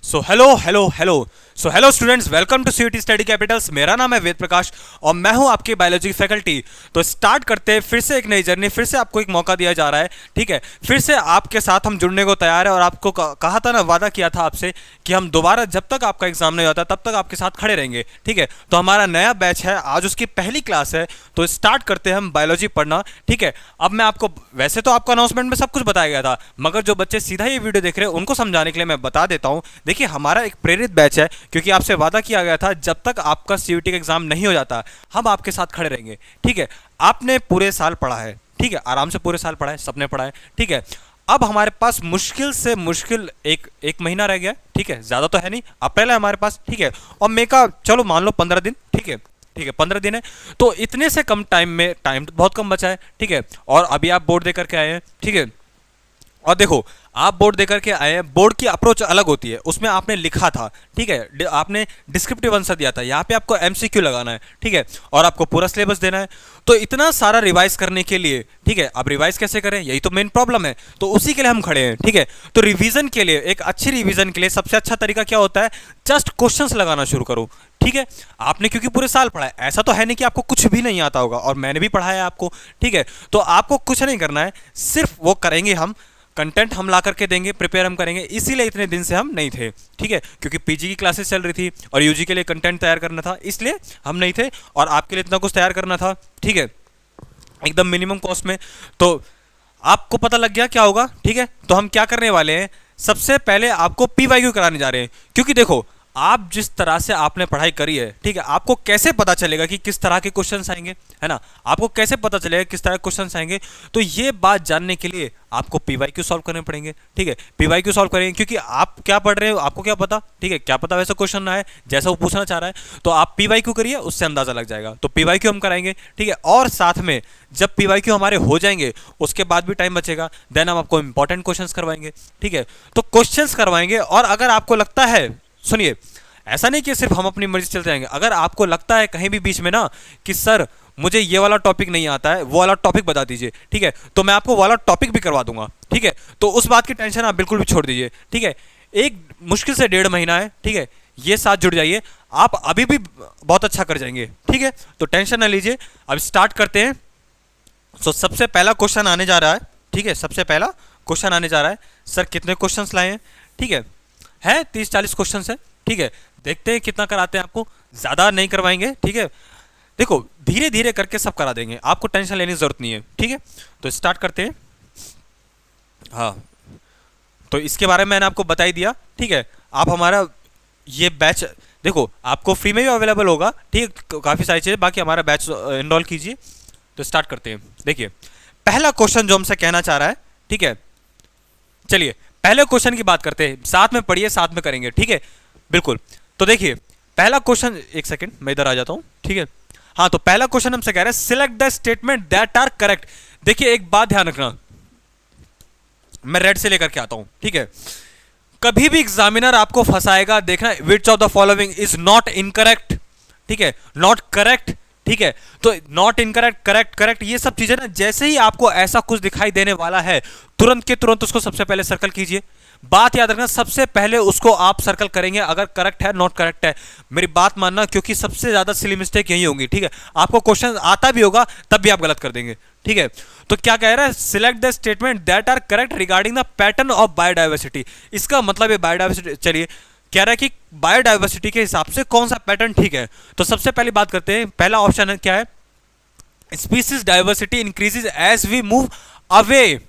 So hello hello hello hello students, welcome to CUET study capitals. मेरा नाम है वेद प्रकाश और मैं हूं आपकी बायोलॉजी की फैकल्टी। तो स्टार्ट करते हैं फिर से एक नई जर्नी। फिर से आपको एक मौका दिया जा रहा है, ठीक है। फिर से आपके साथ हम जुड़ने को तैयार है और आपको कहा था ना, वादा किया था आपसे कि हम दोबारा जब तक आपका एग्जाम नहीं होता तब तक आपके साथ खड़े रहेंगे, ठीक है। तो हमारा नया बैच है, आज उसकी पहली क्लास है। तो स्टार्ट करते हैं हम बायोलॉजी पढ़ना, ठीक है। अब मैं आपको, वैसे तो आपको अनाउंसमेंट में सब कुछ बताया गया था, मगर जो बच्चे सीधा ये वीडियो देख रहे हैं उनको समझाने के लिए मैं बता देता हूं। देखिए, हमारा एक प्रेरित बैच है, क्योंकि आपसे वादा किया गया था जब तक आपका सीयूटी का एग्जाम नहीं हो जाता हम आपके साथ खड़े रहेंगे, ठीक है। आपने पूरे साल पढ़ा है, ठीक है, आराम से पूरे साल पढ़ा है, सबने पढ़ा है, ठीक है। अब हमारे पास मुश्किल से मुश्किल एक महीना रह गया, ठीक है। ज्यादा तो है नहीं, अप्रैल है हमारे पास, ठीक है। और मई का चलो मान लो 15 दिन, ठीक है, ठीक है, 15 दिन है। तो इतने से कम टाइम में, टाइम तो बहुत कम बचा है, ठीक है। और अभी आप बोर्ड दे करके आए हैं, ठीक है। और देखो, आप बोर्ड देकर के आए हैं, बोर्ड की अप्रोच अलग होती है। उसमें आपने लिखा था, ठीक है, आपने डिस्क्रिप्टिव आंसर दिया था, यहाँ पे आपको एमसीक्यू लगाना है, ठीक है। और आपको पूरा सिलेबस देना है। तो इतना सारा रिवाइज करने के लिए, ठीक है, अब रिवाइज कैसे करें, यही तो मेन प्रॉब्लम है। तो उसी के लिए हम खड़े हैं, ठीक है। तो रिवीजन के लिए, एक अच्छी रिवीजन के लिए सबसे अच्छा तरीका क्या होता है, जस्ट क्वेश्चंस लगाना शुरू करो, ठीक है। आपने क्योंकि पूरे साल पढ़ा है, ऐसा तो है नहीं कि आपको कुछ भी नहीं आता होगा, और मैंने भी पढ़ाया आपको, ठीक है। तो आपको कुछ नहीं करना है, सिर्फ वो करेंगे हम, कंटेंट हम ला करके देंगे, प्रिपेयर हम करेंगे। इसीलिए इतने दिन से हम नहीं थे, ठीक है, क्योंकि पीजी की क्लासेस चल रही थी और यूजी के लिए कंटेंट तैयार करना था, इसलिए हम नहीं थे। और आपके लिए इतना कुछ तैयार करना था, ठीक है, एकदम मिनिमम कॉस्ट में। तो आपको पता लग गया क्या होगा, ठीक है। तो हम क्या करने वाले हैं, सबसे पहले आपको पीवाईक्यू कराने जा रहे हैं। क्योंकि देखो, आप जिस तरह से आपने पढ़ाई करी है, ठीक है, आपको कैसे पता चलेगा कि किस तरह के क्वेश्चंस आएंगे, है ना। आपको कैसे पता चलेगा किस तरह के क्वेश्चंस आएंगे। तो ये बात जानने के लिए आपको पीवाईक्यू सॉल्व करने पड़ेंगे, ठीक है। पीवाईक्यू सॉल्व करेंगे, क्योंकि आप क्या पढ़ रहे हो आपको क्या पता, ठीक है, क्या पता वैसा क्वेश्चन ना है जैसा वो पूछना चाह रहा है। तो आप पीवाईक्यू करिए, उससे अंदाजा लग जाएगा। तो पीवाईक्यू हम कराएंगे, ठीक है। और साथ में जब पीवाईक्यू हमारे हो जाएंगे, उसके बाद भी टाइम बचेगा, देन हम आपको इंपॉर्टेंट क्वेश्चंस करवाएंगे, ठीक है। तो क्वेश्चंस करवाएंगे। और अगर आपको लगता है, सुनिए, ऐसा नहीं कि सिर्फ हम अपनी मर्जी चलते जाएंगे। अगर आपको लगता है कहीं भी बीच में ना कि सर मुझे ये वाला टॉपिक नहीं आता है, वो वाला टॉपिक बता दीजिए, ठीक है, तो मैं आपको वाला टॉपिक भी करवा दूंगा, ठीक है। तो उस बात की टेंशन आप बिल्कुल भी छोड़ दीजिए, ठीक है। एक मुश्किल से 1.5 महीना है, ठीक है, ये साथ जुड़ जाइए, आप अभी भी बहुत अच्छा कर जाएंगे, ठीक है। तो टेंशन ना लीजिए, अब स्टार्ट करते हैं। तो सबसे पहला क्वेश्चन आने जा रहा है, ठीक है, सबसे पहला क्वेश्चन आने जा रहा है। सर कितने क्वेश्चंस लाए हैं, ठीक है 30-40 क्वेश्चंस है, ठीक है। देखते हैं कितना कराते हैं आपको, ज्यादा नहीं करवाएंगे, ठीक है। देखो, धीरे धीरे करके सब करा देंगे, आपको टेंशन लेने की जरूरत नहीं है, ठीक है। तो स्टार्ट करते हैं। हाँ, तो इसके बारे में मैंने आपको बता ही दिया, ठीक है। आप हमारा ये बैच देखो, आपको फ्री में भी अवेलेबल होगा, ठीक है, काफ़ी सारी चीज़ें। बाकी हमारा बैच इनरोल कीजिए। तो स्टार्ट करते हैं। देखिए, पहला क्वेश्चन जो हमसे कहना चाह रहा है, ठीक है, चलिए पहले क्वेश्चन की बात करते हैं, साथ में पढ़िए, साथ में करेंगे, ठीक है, बिल्कुल। तो देखिए, पहला क्वेश्चन, एक सेकंड मैं इधर आ जाता हूं, ठीक है। हाँ, तो पहला क्वेश्चन हमसे कह रहा है, select the statement that are correct. देखिए, एक बात ध्यान रखना, मैं रेड से लेकर के आता हूं, ठीक है। कभी भी एग्जामिनर आपको फंसाएगा, देखना, विच of the following is not incorrect, ठीक है, नॉट करेक्ट, ठीक है। तो नॉट इनकरेक्ट, करेक्ट, करेक्ट, ये सब चीजें ना, जैसे ही आपको ऐसा कुछ दिखाई देने वाला है, तुरंत के तुरंत उसको सबसे पहले सर्कल कीजिए। बात याद रखना, सबसे पहले उसको आप सर्कल करेंगे, अगर करेक्ट है, नॉट करेक्ट है। मेरी बात मानना, क्योंकि सबसे ज्यादा सिली मिस्टेक यही होगी, ठीक है। आपको क्वेश्चन आता भी होगा तब भी आप गलत कर देंगे, ठीक है। तो क्या कह रहा है, select the statement that are correct regarding the pattern of biodiversity. इसका मतलब है बायोडाइवर्सिटी, चलिए, कह रहा है कि बायोडाइवर्सिटी के हिसाब से कौन सा पैटर्न ठीक है। तो सबसे पहली बात करते हैं, पहला ऑप्शन है क्या है, species diversity increases as we move away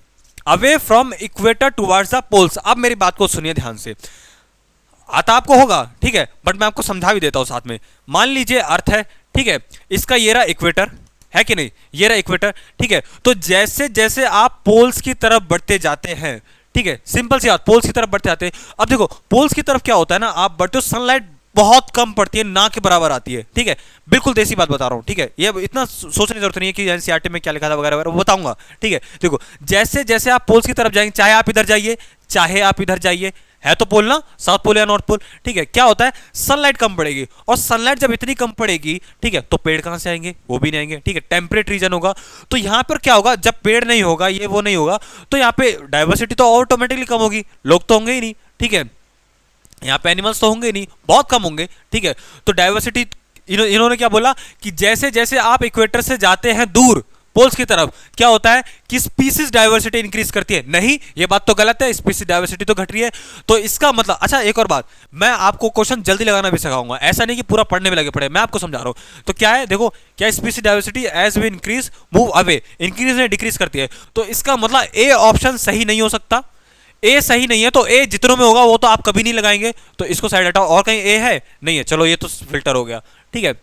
away from equator towards the poles. अब मेरी बात को सुनिए ध्यान से, आता आपको होगा, ठीक है, बट मैं आपको समझा भी देता हूं साथ में। मान लीजिए अर्थ है, ठीक है, इसका ये रहा इक्वेटर, है कि नहीं, ये रहा इक्वेटर, ठीक है। तो जैसे जैसे आप पोल्स की तरफ बढ़ते जाते हैं, ठीक है, सिंपल सी बात, पोल्स की तरफ बढ़ते जाते हैं। अब देखो, पोल्स की तरफ क्या होता है ना, आप बढ़ते हो, सनलाइट बहुत कम पड़ती है, ना के बराबर आती है, ठीक है, बिल्कुल देसी बात बता रहा हूं, ठीक है। ये इतना सोचने की जरूरत नहीं है कि एनसीईआरटी में क्या लिखा था वगैरह वगैरह, वो बताऊंगा, ठीक है। देखो, जैसे जैसे आप पोल्स की तरफ जाएंगे, चाहे आप इधर जाइए, चाहे आप इधर जाइए, है तो पोल ना, साउथ पोल या नॉर्थ पोल, ठीक है, क्या होता है, सनलाइट कम पड़ेगी, और सनलाइट जब इतनी कम पड़ेगी, ठीक है, तो पेड़ कहां से आएंगे, वो भी नहीं आएंगे, ठीक है, टेम्परेट रीजन होगा। तो यहां पर क्या होगा, जब पेड़ नहीं होगा, ये वो नहीं होगा, तो यहां पे डाइवर्सिटी तो ऑटोमेटिकली कम होगी, लोग तो होंगे ही नहीं, ठीक है। यहाँ पे एनिमल्स तो होंगे नहीं, बहुत कम होंगे, ठीक है। तो डाइवर्सिटी, इन्होंने क्या बोला कि जैसे जैसे आप इक्वेटर से जाते हैं दूर पोल्स की तरफ, क्या होता है कि स्पीसीज डाइवर्सिटी इंक्रीज करती है। नहीं, ये बात तो गलत है, स्पीसीज डाइवर्सिटी तो घट रही है। तो इसका मतलब, अच्छा एक और बात, मैं आपको क्वेश्चन जल्दी लगाना भी सिखाऊंगा, ऐसा नहीं कि पूरा पढ़ने में लगे पड़े, मैं आपको समझा रहा हूं। तो क्या है, देखो, क्या species diversity as we increase move away, increase ने डिक्रीज करती है। तो इसका मतलब ए ऑप्शन सही नहीं हो सकता, ए सही नहीं है। तो ए जितनों में होगा वो तो आप कभी नहीं लगाएंगे, तो इसको साइड हटाओ। और कहीं ए है? नहीं है, चलो ये तो फिल्टर हो गया, ठीक है।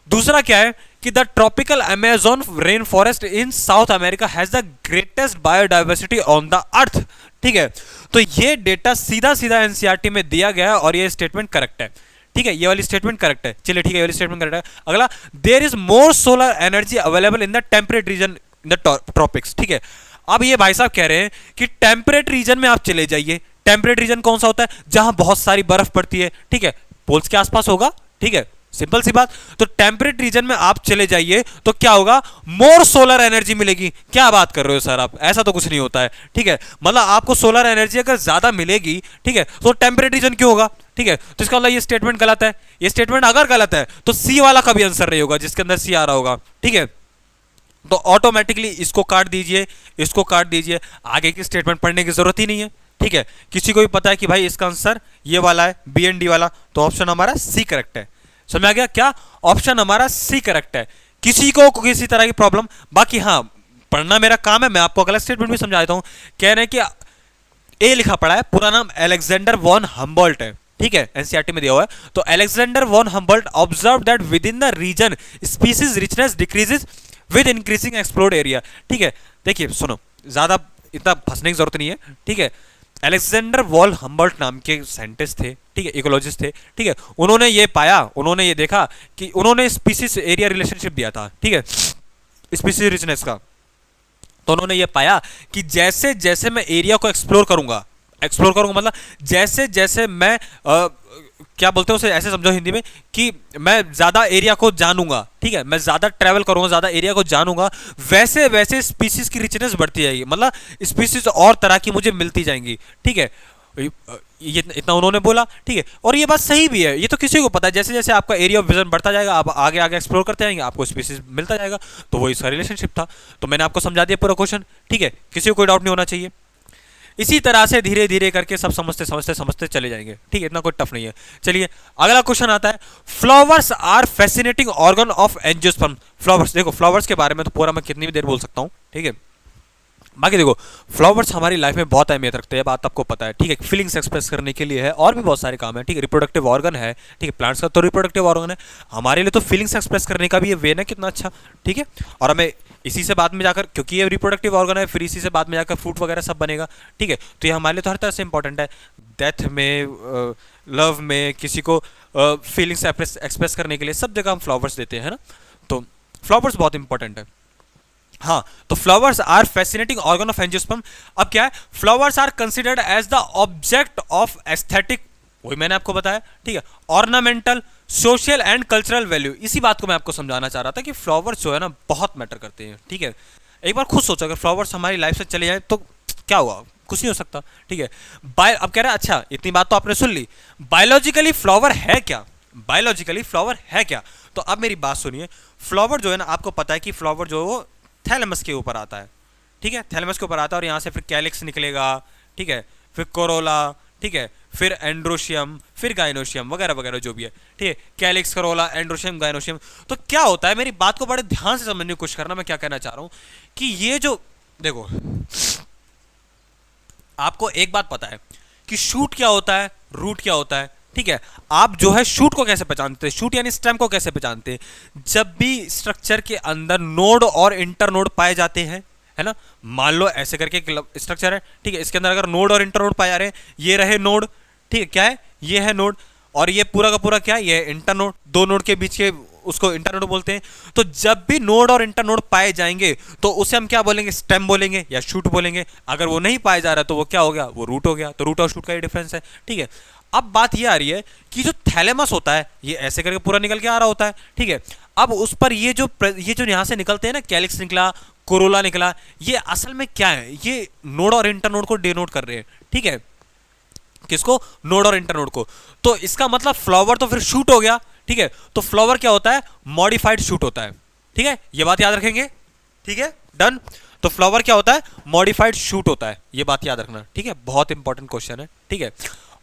दूसरा क्या है कि the tropical Amazon rain forest in south America has the greatest biodiversity on the earth, ठीक है। तो ये डेटा सीधा सीधा एनसीईआरटी में दिया गया है और ये स्टेटमेंट करेक्ट है, ठीक है। ये वाली स्टेटमेंट करेक्ट है, चलिए ठीक है, ये वाली स्टेटमेंट करेक्ट है। अगला, there is more solar energy available in the temperate region in the tropics, ठीक है। अब ये भाई साहब कह रहे हैं कि टेम्परेट रीजन में आप चले जाइए। टेम्परेट रीजन कौन सा होता है? जहां बहुत सारी बर्फ पड़ती है, ठीक है, पोल्स के आसपास होगा, ठीक है, सिंपल सी बात। तो टेम्परेट रीजन में आप चले जाइए तो क्या होगा? मोर सोलर एनर्जी मिलेगी। क्या बात कर रहे हो सर आप, ऐसा तो कुछ नहीं होता है, ठीक है। मतलब आपको सोलर एनर्जी अगर ज्यादा मिलेगी, ठीक है, तो टेम्परेट रीजन क्यों होगा, ठीक है। तो इसका मतलब ये स्टेटमेंट गलत है। ये स्टेटमेंट अगर गलत है तो सी वाला कभी आंसर नहीं होगा जिसके अंदर सी आ रहा होगा, ठीक है। तो ऑटोमेटिकली इसको काट दीजिए, इसको काट दीजिए, आगे की स्टेटमेंट पढ़ने की जरूरत ही नहीं है, ठीक है। किसी को भी पता है कि भाई इसका आंसर ये वाला है, बी एंड डी वाला, तो ऑप्शन हमारा सी करेक्ट है। समझ आ गया? क्या ऑप्शन हमारा सी करेक्ट है। किसी को किसी तरह की प्रॉब्लम, बाकी हाँ पढ़ना मेरा काम है, मैं आपको अगला स्टेटमेंट भी समझा देता हूं। कह रहे हैं कि ए लिखा पड़ा है, पूरा नाम अलेक्जेंडर वॉन हम्बोल्ट है, ठीक है, एनसीईआरटी में दिया हुआ है। तो Alexander von Humboldt observe that within the region species richness decreases with increasing explored area, ठीक है। देखिए सुनो, ज्यादा इतना फंसने की जरूरत नहीं है, ठीक है। अलेक्जेंडर वॉल हम्बोल्ट नाम के साइंटिस्ट थे, ठीक है, इकोलॉजिस्ट थे, ठीक है। उन्होंने ये पाया, उन्होंने ये देखा कि उन्होंने स्पीसीज एरिया रिलेशनशिप दिया था, ठीक है, स्पीसीज रिचनेस का। तो उन्होंने ये पाया कि जैसे जैसे मैं एरिया को एक्सप्लोर करूंगा, एक्सप्लोर करूंगा मतलब जैसे जैसे मैं क्या बोलते हैं उसे, ऐसे समझो हिंदी में कि मैं ज्यादा एरिया को जानूंगा, ठीक है, मैं ज्यादा ट्रैवल करूंगा, ज्यादा एरिया को जानूंगा, वैसे वैसे स्पीसीज की रिचनेस बढ़ती जाएगी, मतलब स्पीसीज और तरह की मुझे मिलती जाएंगी, ठीक है। ये इतना उन्होंने बोला, ठीक है, और ये बात सही भी है, ये तो किसी को पता है। जैसे जैसे आपका एरिया ऑफ विजन बढ़ता जाएगा, आप आगे आगे एक्सप्लोर करते जाएंगे, आपको स्पीसीज मिलता जाएगा। तो वो इसका रिलेशनशिप था। तो मैंने आपको समझा दिया पूरा क्वेश्चन, ठीक है, किसी को कोई डाउट नहीं होना चाहिए। इसी तरह से धीरे धीरे करके सब समझते समझते समझते चले जाएंगे, ठीक है, इतना कोई टफ नहीं है। चलिए अगला क्वेश्चन आता है, flowers are fascinating organ of angiosperm. Flowers, देखो फ्लावर्स के बारे में तो पूरा मैं कितनी भी देर बोल सकता हूँ, ठीक है। बाकी देखो, फ्लावर्स हमारी लाइफ में बहुत अहमियत रखते हैं, बात आपको पता है, ठीक है। फीलिंग्स एक्सप्रेस करने के लिए है, और भी बहुत सारे काम है, ठीक है। रिप्रोडक्टिव ऑर्गन है, ठीक है, प्लांट्स का तो रिप्रोडक्टिव ऑर्गन है, हमारे लिए तो फीलिंग्स एक्सप्रेस करने का भी ये वे है, कितना अच्छा, ठीक है। और हमें इसी से बाद में जाकर, क्योंकि ये रिप्रोडक्टिव ऑर्गन है, फिर इसी से बाद में जाकर फ्रूट वगैरह सब बनेगा, ठीक है। तो ये हमारे लिए तो हर तरह से इंपॉर्टेंट है। डेथ में, लव में, किसी को फीलिंग्स एक्सप्रेस करने के लिए सब जगह हम फ्लावर्स देते हैं, है ना। तो फ्लावर्स बहुत इंपॉर्टेंट है। हाँ, तो flowers are fascinating organ of angiosperm. अब क्या है, flowers are considered as the object of aesthetic, वही मैंने आपको बताया, ठीक है, ornamental, social and cultural value. इसी बात को मैं आपको समझाना चाह रहा था कि फ्लावर्स जो है ना बहुत मैटर करते हैं, ठीक है। एक बार खुद सोचो, अगर फ्लावर्स हमारी लाइफ से चले जाए तो क्या हुआ, कुछ नहीं हो सकता, ठीक है। अब कह रहा है, अच्छा इतनी बात तो आपने सुन ली, बायोलॉजिकली फ्लावर है क्या, बायोलॉजिकली फ्लावर है क्या। तो अब मेरी बात सुनिए, फ्लावर जो है ना, आपको पता है कि फ्लावर जो है थैलेमस के ऊपर आता है, ठीक है, थैलेमस के ऊपर आता है, और यहाँ से फिर कैलिक्स निकलेगा, ठीक है, फिर कोरोला, ठीक है, फिर एंड्रोशियम, फिर गाइनोशियम वगैरह वगैरह जो भी है, ठीक है, कैलिक्स, कोरोला, एंड्रोशियम, गाइनोशियम। तो क्या होता है, मेरी बात को बड़े ध्यान से समझने की कोशिश करना, मैं क्या कहना चाह रहा हूं कि ये जो, देखो आपको एक बात पता है कि शूट क्या होता है, रूट क्या होता है, ठीक है। आप जो है शूट को कैसे पहचानते हैं, शूट यानी स्टेम को कैसे पहचानते हैं, जब भी स्ट्रक्चर के अंदर नोड और इंटरनोड पाए जाते हैं, है ना। मान लो ऐसे करके एक स्ट्रक्चर है, ठीक है, इसके अंदर अगर नोड और इंटरनोड पाए जा रहे हैं, ये रहे नोड, ठीक है, क्या है, ये है नोड, और ये पूरा का पूरा क्या है, ये इंटरनोड, दो नोड के बीच के उसको इंटरनोड बोलते हैं। तो जब भी नोड और इंटरनोड पाए जाएंगे तो उसे हम क्या बोलेंगे, स्टेम बोलेंगे या शूट बोलेंगे। अगर वो नहीं पाया जा रहा तो वो क्या हो गया, वो रूट हो गया। तो रूट और शूट का ये डिफरेंस है, ठीक है। अब बात ये आ रही है कि जो थैलेमस होता है ये ऐसे करके पूरा निकल के आ रहा होता है, ठीक है। अब उस पर ये जो यहां से निकलते हैं ना, कैलिक्स निकला, कोरोला निकला, ये असल में क्या है, ये नोड और इंटरनोड को डिनोट कर रहे हैं, ठीक है। किसको? नोड और इंटरनोड को। तो इसका मतलब फ्लावर तो फिर शूट हो गया, ठीक है। तो फ्लावर क्या होता है? मॉडिफाइड शूट होता है, ठीक है। ये बात याद रखेंगे, ठीक है, डन। तो फ्लावर क्या होता है? मॉडिफाइड शूट होता है, ये बात याद रखना, ठीक है। बहुत इंपॉर्टेंट क्वेश्चन है, ठीक है।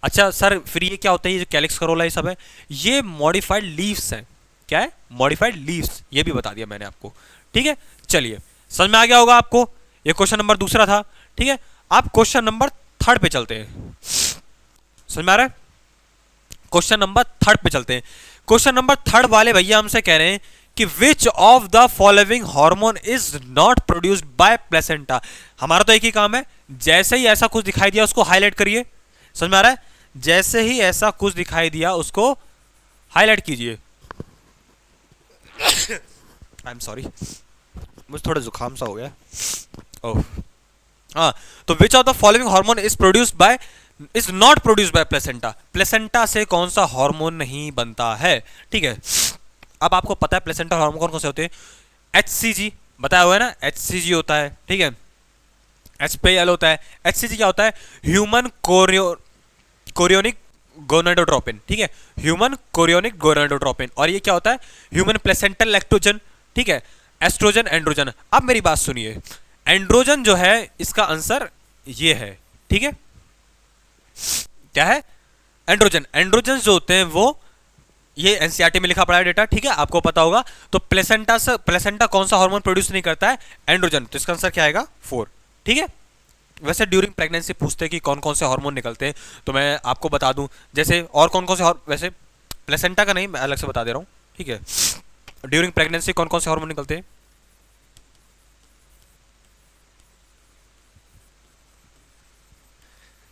अच्छा सर फिर ये क्या होता है? ये जो कैलिक्स करोला ये सब है, ये मॉडिफाइड लीव्स हैं। क्या है? मॉडिफाइड लीव्स, ये भी बता दिया मैंने आपको, ठीक है। चलिए समझ में आ गया होगा आपको। ये क्वेश्चन नंबर दूसरा था, ठीक है। आप क्वेश्चन नंबर थर्ड पे चलते हैं। समझ में आ रहा है? क्वेश्चन नंबर थर्ड पे चलते हैं। क्वेश्चन नंबर थर्ड वाले भैया हमसे कह रहे हैं कि विच of the following hormone is not produced by placenta. हमारा तो एक ही काम है, जैसे ही ऐसा कुछ दिखाई दिया उसको हाईलाइट करिए। समझ में आ रहा है? जैसे ही ऐसा कुछ दिखाई दिया उसको हाईलाइट कीजिए। आई एम सॉरी, मुझे थोड़ा जुकाम सा हो गया। ओह हाँ, तो विच of the following hormone is produced by is not produced by placenta. Placenta से कौन सा हार्मोन नहीं बनता है, ठीक है। अब आपको पता है प्लेसेंटा हार्मोन कौन कौन से होते हैं? HCG बताया हुआ है ना, HCG होता है, ठीक है। HPL होता है। HCG क्या होता है? ह्यूमन कोरियोनिक गोनाडोट्रोपिन, ठीक है। Human chorionic gonadotropin. और ये क्या होता है? ह्यूमन प्लेसेंटल लैक्टोजन, ठीक है। Estrogen, androgen. अब मेरी बात सुनिए, एंड्रोजन जो है इसका आंसर ये है, ठीक है। क्या है? एंड्रोजन। एंड्रोजन जो होते हैं वो, ये एनसीईआरटी में लिखा पड़ा है डेटा, ठीक है, आपको पता होगा। तो प्लेसेंटा कौन सा हार्मोन प्रोड्यूस नहीं करता है? एंड्रोजन। तो इसका आंसर क्या आएगा? 4, ठीक है। वैसे ड्यूरिंग प्रेगनेंसी पूछते हैं कि कौन कौन से हार्मोन निकलते हैं, तो मैं आपको बता दूं जैसे और कौन कौन से वैसे प्लेसेंटा का नहीं, मैं अलग से बता दे रहा हूं, ठीक है। ड्यूरिंग प्रेगनेंसी कौन कौन से हार्मोन निकलते हैं?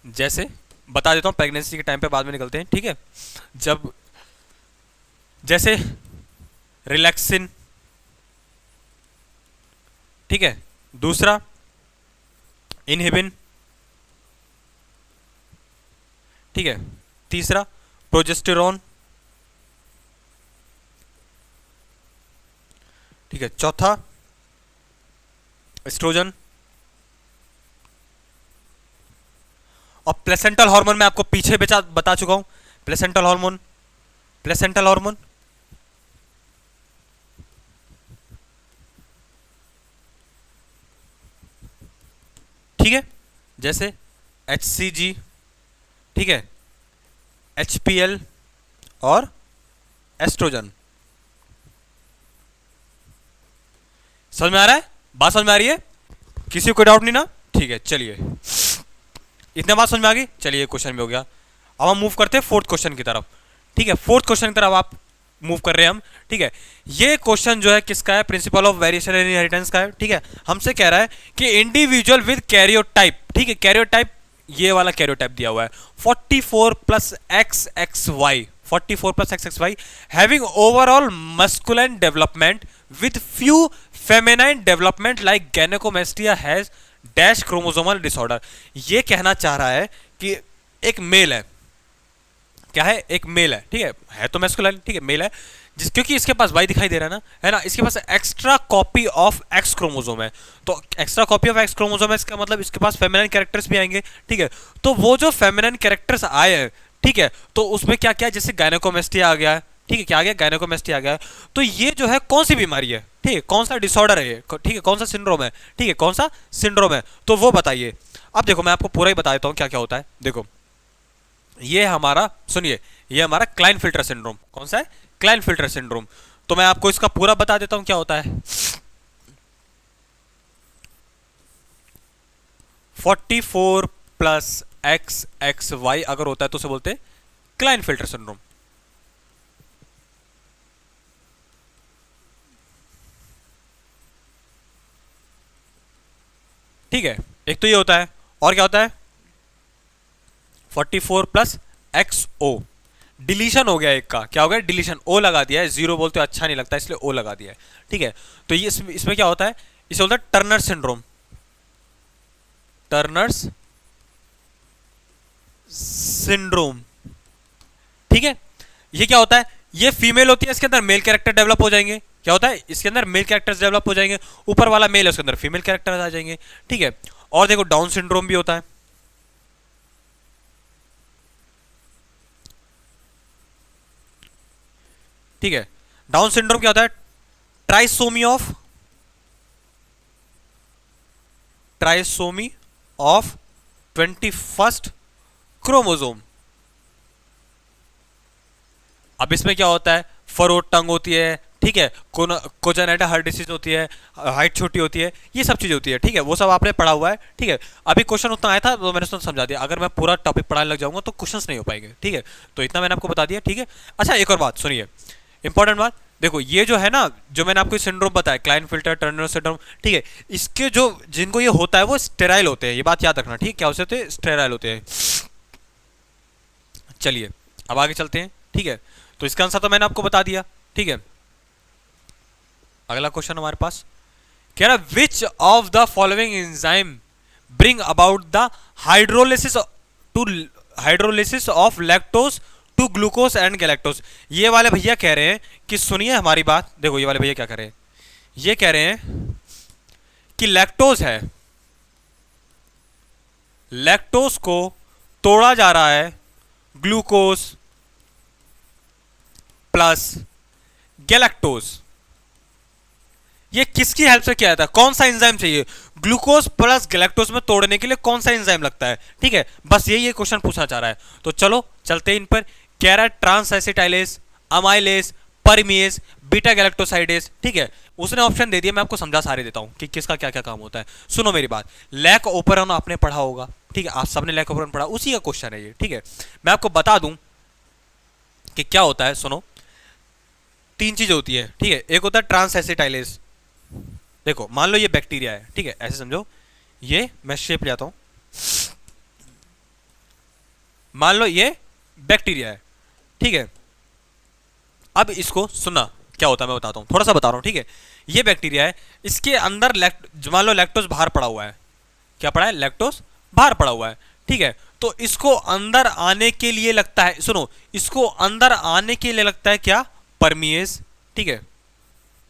जैसे बता देता हूं, प्रेगनेंसी के टाइम पे बाद में निकलते हैं, ठीक है। जब जैसे रिलैक्सिन, ठीक है। दूसरा इनहिबिन, ठीक है। तीसरा प्रोजेस्टेरोन, ठीक है। चौथा एस्ट्रोजन। और प्लेसेंटल हार्मोन मैं आपको पीछे बता चुका हूं। प्लेसेंटल हार्मोन, प्लेसेंटल हार्मोन, ठीक है। जैसे HCG, ठीक है, HPL और एस्ट्रोजन। समझ में आ रहा है? बात समझ में आ रही है? किसी को कोई डाउट नहीं ना? ठीक है, चलिए इतने बात समझ में आ गई। चलिए क्वेश्चन भी हो गया। अब हम मूव करते हैं फोर्थ क्वेश्चन की तरफ, ठीक है। फोर्थ क्वेश्चन की तरफ आप मूव कर रहे हैं हम, ठीक है। ये क्वेश्चन जो है किसका है? Principle of variation in inheritance का है, ठीक है। हमसे कह रहा है कि इंडिविजुअल विद कैरियोटाइप, ठीक है, कैरियोटाइप ये वाला कैरियोटाइप दिया हुआ है 44 plus XXY, 44 plus XXY having overall masculine development with few feminine development like gynaecomastia has dash chromosomal disorder. ये कहना चाह रहा है कि एक मेल है, क्या है? एक मेल है तो मैस्कुलाइन, ठीक है, मेल है, क्योंकि इसके पास वाई दिखाई दे रहा है ना, इसके पास extra copy of X chromosome है। तो extra copy of X chromosome है, इसका मतलब इसके पास फेमिनाइन कैरेक्टर्स भी आएंगे, ठीक है। तो वो जो फेमिनाइन कैरेक्टर्स आए हैं, ठीक है, तो उसमें क्या क्या, जैसे गायनेकोमेस्टिया आ गया है, ठीक है, क्या आ गया? गायनेकोमेस्टिया आ गया है। तो ये जो है कौन सी बीमारी है, ठीक है, कौन सा डिसऑर्डर है ये, ठीक है, कौन सा सिंड्रोम है, ठीक है, कौन सा सिंड्रोम है, तो वो बताइए। अब देखो मैं आपको पूरा ही बता देता हूं क्या क्या होता है। देखो ये हमारा, सुनिए, ये हमारा क्लाइनफिल्टर सिंड्रोम। कौन सा है? क्लाइनफिल्टर सिंड्रोम। तो मैं आपको इसका पूरा बता देता हूं क्या होता है। 44 प्लस XXY अगर होता है तो उसे बोलते हैं क्लाइनफिल्टर सिंड्रोम। ठीक है, एक तो ये होता है, और क्या होता है? 44 प्लस XO, डिलीशन हो गया एक का, क्या हो गया? डिलीशन, ओ लगा दिया है, जीरो बोलते अच्छा नहीं लगता इसलिए ओ लगा दिया है, ठीक है। तो ये इसमें क्या होता है? इसे बोलता है टर्नर सिंड्रोम, टर्नर्स सिंड्रोम, ठीक है। ये क्या होता है? ये फीमेल होती है, इसके अंदर मेल कैरेक्टर डेवलप हो जाएंगे। क्या होता है? इसके अंदर मेल कैरेक्टर्स डेवलप हो जाएंगे, ऊपर वाला मेल है उसके अंदर फीमेल कैरेक्टर्स आ जाएंगे, ठीक है। और देखो डाउन सिंड्रोम भी होता है, ठीक है। डाउन सिंड्रोम क्या होता है? Trisomy of 21st chromosome. अब इसमें क्या होता है? फरोट टंग होती है, ठीक है, कोजेनेटा हार्ट डिसीज होती है, हाइट छोटी होती है, ये सब चीजें होती है, ठीक है, वो सब आपने पढ़ा हुआ है, ठीक है। अभी क्वेश्चन उतना आया था तो मैंने उसने समझा दिया, अगर मैं पूरा टॉपिक पढ़ाने लग जाऊंगा तो क्वेश्चंस नहीं हो पाएंगे, ठीक है, तो इतना मैंने आपको बता दिया, ठीक है। अच्छा, एक और बात सुनिए, इंपॉर्टेंट बात, देखो ये जो है ना, जो मैंने आपको सिंड्रोम बताया, क्लाइनफिल्टर टर्नर सिंड्रोम, ठीक है, इसके जो जिनको ये होता है वो स्टेराइल होते हैं, ये बात याद रखना, ठीक है, क्या होते हैं? स्टेराइल होते हैं। चलिए अब आगे चलते हैं, ठीक है, तो इसका आंसर तो मैंने आपको बता दिया, ठीक है। अगला क्वेश्चन हमारे पास कह रहा है which of the following enzyme bring about the hydrolysis of lactose to glucose and galactose. ये वाले भैया कह रहे हैं कि सुनिए हमारी बात, देखो ये वाले भैया क्या कह रहे हैं, ये कह रहे हैं कि लैक्टोज है, लैक्टोज को तोड़ा जा रहा है ग्लूकोज प्लस गैलेक्टोज। ये किसकी हेल्प से किया जाता है? कौन सा एंजाइम चाहिए? ग्लूकोज प्लस गैलेक्टोज में तोड़ने के लिए कौन सा एंजाइम लगता है, ठीक है, बस यही ये क्वेश्चन पूछना चाह रहा है। तो चलो चलते हैं इन पर। कह रहा है transacetylase, amylase, permease, beta galactosidase, ठीक है, उसने ऑप्शन दे दिया, मैं आपको समझा सारे देता हूं कि किसका क्या क्या काम होता है। सुनो मेरी बात, लैक ओपेरॉन आपने पढ़ा होगा, ठीक है, आप सबने लैक ओपेरॉन पढ़ा, उसी का क्वेश्चन है ये, ठीक है। मैं आपको बता दूं कि क्या होता है, सुनो, तीन चीज होती है, ठीक है। एक होता है ट्रांस एसिटाइलेज, देखो मान लो ये बैक्टीरिया है, ठीक है, ऐसे समझो, ये मैं शेप ले आता हूं, मान लो ये बैक्टीरिया है, ठीक है। अब इसको सुनना क्या होता है मैं बताता हूं, थोड़ा सा बता रहा हूं, ठीक है। ये बैक्टीरिया है, इसके अंदर मान लो लैक्टोज बाहर पड़ा हुआ है, क्या पड़ा है? लैक्टोज बाहर पड़ा हुआ है, ठीक है। तो इसको अंदर आने के लिए लगता है, सुनो, इसको अंदर आने के लिए लगता है क्या? परमीएज, ठीक है,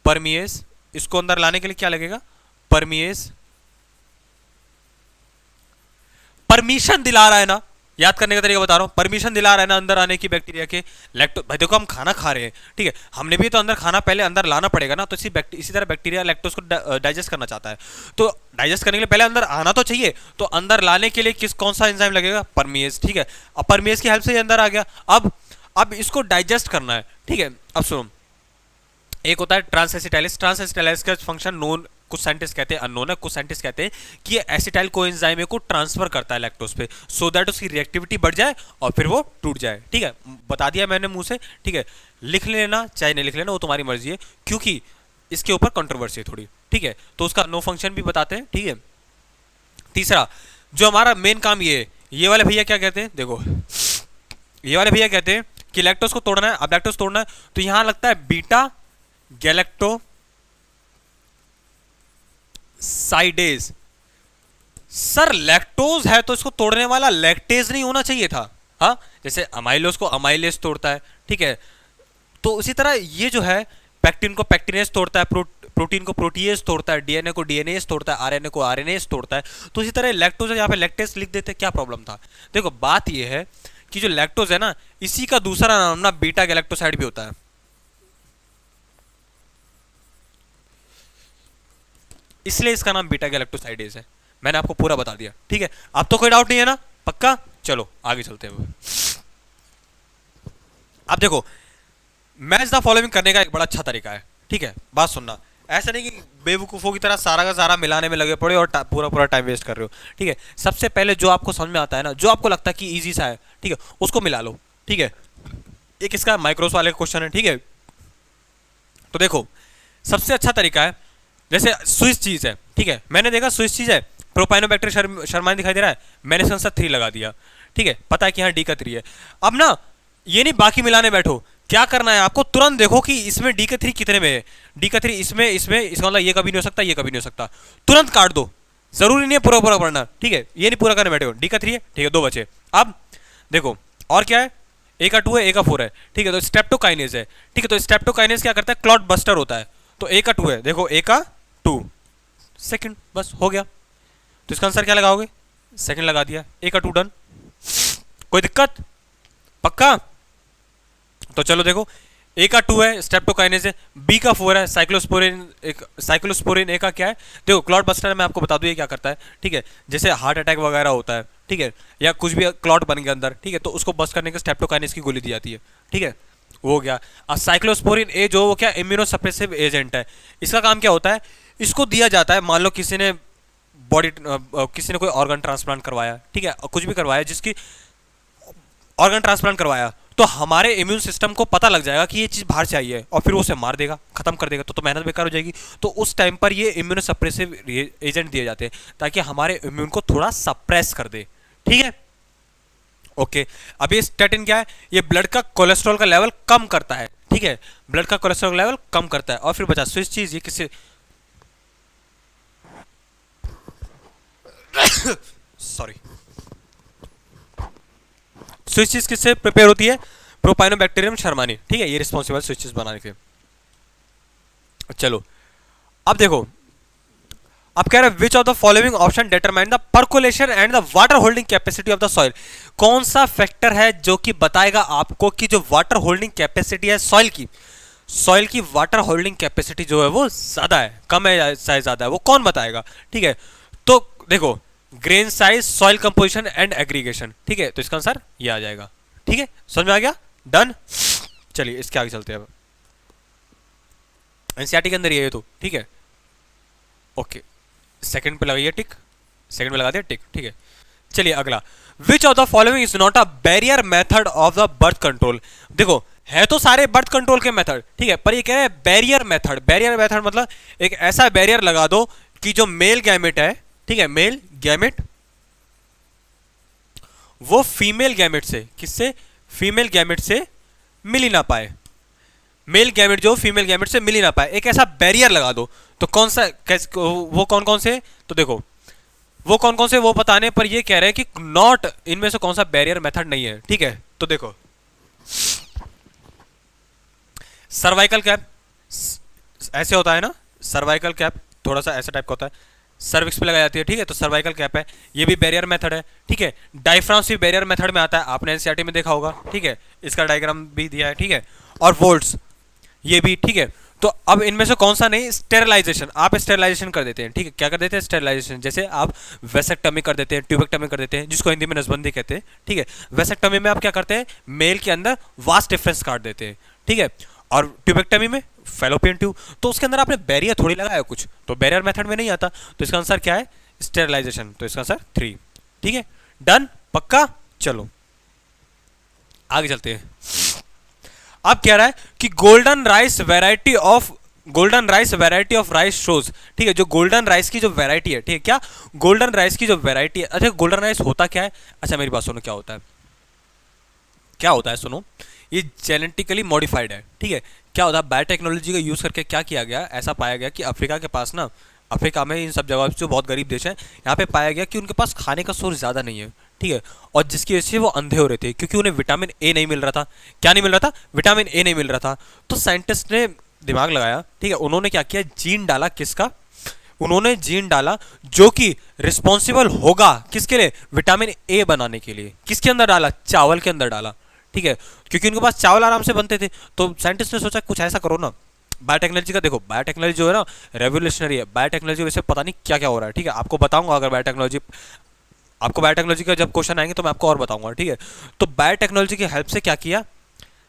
परमीएज, इसको अंदर लाने के लिए क्या लगेगा? परमीएज। परमिशन दिला रहा है ना, याद करने का तरीका बता रहा हूं, परमिशन दिला रहा है ना अंदर आने की बैक्टीरिया के। लैक्टो भाई देखो हम खाना खा रहे हैं, ठीक है, हमने भी तो अंदर खाना पहले अंदर लाना पड़ेगा ना, तो इसी तरह बैक्टीरिया लैक्टोज को डाइजेस्ट करना चाहता है, तो डाइजेस्ट करने के लिए पहले अंदर आना तो चाहिए, तो अंदर लाने के लिए कौन सा एंजाइम लगेगा? परमीएज, ठीक है। अब परमीएज की हेल्प से ये अंदर आ गया, अब इसको डाइजेस्ट करना है, ठीक है। अब सुनो, एक होता है ट्रांस एसिटाइलेज, ट्रांस एसिटाइलेज का फंक्शन नोन, कुछ साइंटिस्ट कहते हैं अननोन है, कुछ साइंटिस्ट कहते हैं कि ये एसिटाइल कोएंजाइम को ट्रांसफर करता है लैक्टोज पे, सो दैट उसकी रिएक्टिविटी बढ़ जाए और फिर वो टूट जाए, ठीक है, बता दिया मैंने मुंह से, ठीक है। लिख लेना चाहे नहीं लिख लेना वो तुम्हारी मर्जी है, क्योंकि इसके ऊपर कंट्रोवर्सी है थोड़ी, ठीक है, तो उसका नो फंक्शन भी बताते हैं, ठीक है। तीसरा जो हमारा मेन काम ये वाले भैया क्या कहते हैं, देखो ये वाले भैया कहते हैं कि लैक्टोज को तोड़ना है, अब लैक्टोज तोड़ना है तो यहां लगता है बीटा गैलेक्टो साइडेज। सर लैक्टोज है तो इसको तोड़ने वाला लैक्टेज नहीं होना चाहिए था? हाँ, जैसे अमाइलोज को अमाइलेज तोड़ता है, ठीक है, तो उसी तरह ये जो है पैक्टिन को पैक्टिनेज तोड़ता है, प्रोटीन को प्रोटीएज तोड़ता है, डीएनए को डीएनएज तोड़ता है, आरएनए को आरएनएज तोड़ता है, तो इसी तरह लैक्टोज है, यहाँ पे लैक्टेज लिख देते, क्या प्रॉब्लम था? देखो बात ये है कि जो लैक्टोज है ना, इसी का दूसरा नाम ना बीटा गैलेक्टोसाइड भी होता है, इसलिए इसका नाम बीटा गैलेक्टोसाइडेज है। मैंने आपको पूरा बता दिया, ठीक है, अब तो कोई डाउट नहीं है ना, पक्का? चलो आगे चलते हैं। अब देखो मैच द फॉलोइंग करने का एक बड़ा अच्छा तरीका है, ठीक है, बात सुनना, ऐसा नहीं कि बेवकूफों की तरह सारा का सारा मिलाने में लगे पड़े और पूरा पूरा टाइम वेस्ट कर रहे हो, ठीक है। सबसे पहले जो आपको समझ में आता है ना, जो आपको लगता है कि इजी सा है, ठीक है, उसको मिला लो, ठीक है। एक इसका माइक्रोस वाले क्वेश्चन है, ठीक है, तो देखो सबसे अच्छा तरीका है, जैसे स्विस चीज है, ठीक है, मैंने देखा स्विस चीज है, प्रोपाइनोबैक्टीरिया शर्मानी दिखाई दे रहा है, मैंने इसका आंसर 3 लगा दिया, ठीक है, पता है कि यहाँ डी का 3 है। अब ना ये नहीं बाकी मिलाने बैठो, क्या करना है आपको, तुरंत देखो कि इसमें डी का 3 कितने में है, डी का 3 इसमें इसमें, इसका मतलब ये कभी नहीं हो सकता, ये कभी नहीं हो सकता, तुरंत काट दो, जरूरी नहीं है पूरा पूरा पढ़ना, ठीक है, ये नहीं पूरा करने बैठे हो, डी का 3 है, ठीक है, 2 बचे। अब देखो और क्या है, ए का 2 है, ए का 4 है, ठीक है, तो स्ट्रेप्टोकाइनेज है, ठीक है, तो स्ट्रेप्टोकाइनेज क्या करता है, क्लॉट बस्टर होता है, तो ए का 2 है, देखो ए का 2 सेकंड, बस हो गया, तो इसका आंसर क्या लगाओगे, सेकंड लगा दिया, ए का 2 डन, कोई दिक्कत? पक्का? तो चलो देखो ए का 2 है स्ट्रेप्टोकाइनेज है, बी का 4 है साइक्लोस्पोरिन। एक साइक्लोस्पोरिन ए का क्या है, देखो क्लॉट बस्टर मैं आपको बता दूं ये क्या करता है, ठीक है। जैसे हार्ट अटैक वगैरह होता है, ठीक है, या कुछ भी क्लॉट बन गया अंदर, ठीक है, तो उसको बस्ट करने के स्ट्रेप्टोकाइनेज की गोली दी जाती है, ठीक है, वो हो गया। और साइक्लोस्पोरिन ए जो वो क्या इम्यूनोसप्रेसिव एजेंट है, इसका काम क्या होता है, इसको दिया जाता है मान लो किसी ने बॉडी किसी ने कोई ऑर्गन ट्रांसप्लांट करवाया, ठीक है, और कुछ भी करवाया जिसकी ऑर्गन ट्रांसप्लांट करवाया, तो हमारे इम्यून सिस्टम को पता लग जाएगा कि ये चीज़ बाहर से आई है और फिर वो उसे मार देगा, खत्म कर देगा, तो मेहनत बेकार हो जाएगी। तो उस टाइम पर ये इम्यूनोसप्रेसिव एजेंट दिए जाते हैं ताकि हमारे इम्यून को थोड़ा सप्रेस कर दे, ठीक है। ओके, अब ये स्टेटिन क्या है, ये ब्लड का कोलेस्ट्रॉल का लेवल कम करता है, ठीक है, ब्लड का कोलेस्ट्रॉल लेवल कम करता है। और फिर बचा स्विच चीज, ये किससे सॉरी स्विच चीज किससे प्रिपेयर होती है, प्रोपाइनोबैक्टीरियम शर्मानी, ठीक है, ये रिस्पॉन्सिबल स्विच चीज बनाने के। चलो अब देखो, अब कह रहे हैं विच of the following option determine the percolation and the water holding capacity of the soil. कौन सा फैक्टर है जो कि बताएगा आपको कि जो वाटर होल्डिंग कैपेसिटी है सॉइल की वाटर होल्डिंग कैपेसिटी जो है वो ज्यादा है, कम है या ज्यादा है, वो कौन बताएगा, ठीक है। तो देखो grain size, soil composition and aggregation, ठीक है, तो इसका आंसर ये आ जाएगा, ठीक है, समझ में आ गया, डन। चलिए इसके आगे चलते हैं, अब एनसीईआरटी के अंदर ये है तो ठीक है, ओके, सेकंड पे लगाइए टिक, सेकंड पे लगा दिया टिक, ठीक है। चलिए अगला, विच of the following is not a barrier method of the birth control. देखो है तो सारे बर्थ कंट्रोल के मेथड, ठीक है, पर ये कह रहे हैं बैरियर मेथड। बैरियर मेथड मतलब एक ऐसा बैरियर लगा दो कि जो मेल गैमेट है, ठीक है, मेल गैमेट वो फीमेल गैमेट से, किससे, फीमेल गैमेट से मिल ही ना पाए, मेल गैमेट जो फीमेल गैमेट से मिल ही ना पाए, एक ऐसा बैरियर लगा दो। तो कौन सा, वो कौन कौन से, तो देखो वो कौन कौन से वो बताने पर ये कह रहे हैं कि नॉट, इनमें से कौन सा बैरियर मेथड नहीं है, ठीक है। तो देखो सर्वाइकल कैप ऐसे होता है ना, सर्वाइकल कैप थोड़ा सा ऐसे टाइप का होता है, सर्विक्स पे लगाई जाती है, ठीक है, तो सर्वाइकल कैप है, ये भी बैरियर मेथड है, ठीक है। डायफ्राम्स भी बैरियर मेथड में आता है, आपने एनसीईआरटी में देखा होगा, ठीक है, इसका डायग्राम भी दिया है, ठीक है, और वोल्ट्स ये भी, ठीक है। तो अब इनमें से कौन सा नहीं, स्टेरिलाइजेशन, आप स्टेरिलाइजेशन कर देते हैं, ठीक है, क्या कर देते हैं, स्टेरिलाइजेशन, जैसे आप वेसेक्टमी कर देते हैं, ट्यूबेक्टमी कर देते हैं, जिसको हिंदी में नसबंदी कहते हैं, ठीक है। वेसेक्टमी में आप क्या करते हैं, मेल के अंदर वास्ट डिफरेंस काट देते हैं, ठीक है, और ट्यूबेक्टमी में फैलोपियन ट्यूब, तो उसके अंदर आपने बैरियर थोड़ी लगाया कुछ, तो बैरियर मेथड में नहीं आता, तो इसका आंसर क्या है, स्टेरिलाइजेशन, तो इसका आंसर 3, ठीक है, डन, पक्का। चलो आगे चलते हैं। अब कह रहा है कि golden rice variety of rice shows, ठीक है, जो गोल्डन राइस की जो वैरायटी है, ठीक है, क्या गोल्डन राइस की जो वैरायटी है, अच्छा गोल्डन राइस होता क्या है, अच्छा मेरी बात सुनो, क्या होता है, क्या होता है, सुनो, ये जेनेटिकली मॉडिफाइड है, ठीक है। क्या होता है, बायोटेक्नोलॉजी का यूज करके क्या किया गया, ऐसा पाया गया कि अफ्रीका के पास ना, अफ्रीका में इन सब जगहों जो बहुत गरीब देश हैं, यहाँ पे पाया गया कि उनके पास खाने का सोर्स ज़्यादा नहीं है, ठीक है, और जिसकी वजह से वो अंधे हो रहे थे क्योंकि उन्हें विटामिन ए नहीं मिल रहा था। क्या नहीं मिल रहा था, विटामिन ए नहीं मिल रहा था। तो साइंटिस्ट ने दिमाग लगाया, ठीक है, उन्होंने क्या किया, जीन डाला, किसका, उन्होंने जीन डाला जो कि रिस्पॉन्सिबल होगा किसके लिए, विटामिन ए बनाने के लिए। किसके अंदर डाला, चावल के अंदर डाला, ठीक है, क्योंकि उनके पास चावल आराम से बनते थे। तो साइंटिस्ट ने सोचा कुछ ऐसा करो ना, बायोटेक्नोलॉजी का देखो, बायोटेक्नोलॉजी जो है ना रेवोल्यूशनरी है, बायोटेक्नोलॉजी वैसे पता नहीं क्या क्या हो रहा है, ठीक है, आपको बताऊंगा अगर बायोटेक्नोलॉजी का जब क्वेश्चन आएंगे तो मैं आपको और बताऊंगा, ठीक है। तो बायोटेक्नोलॉजी की हेल्प से क्या किया,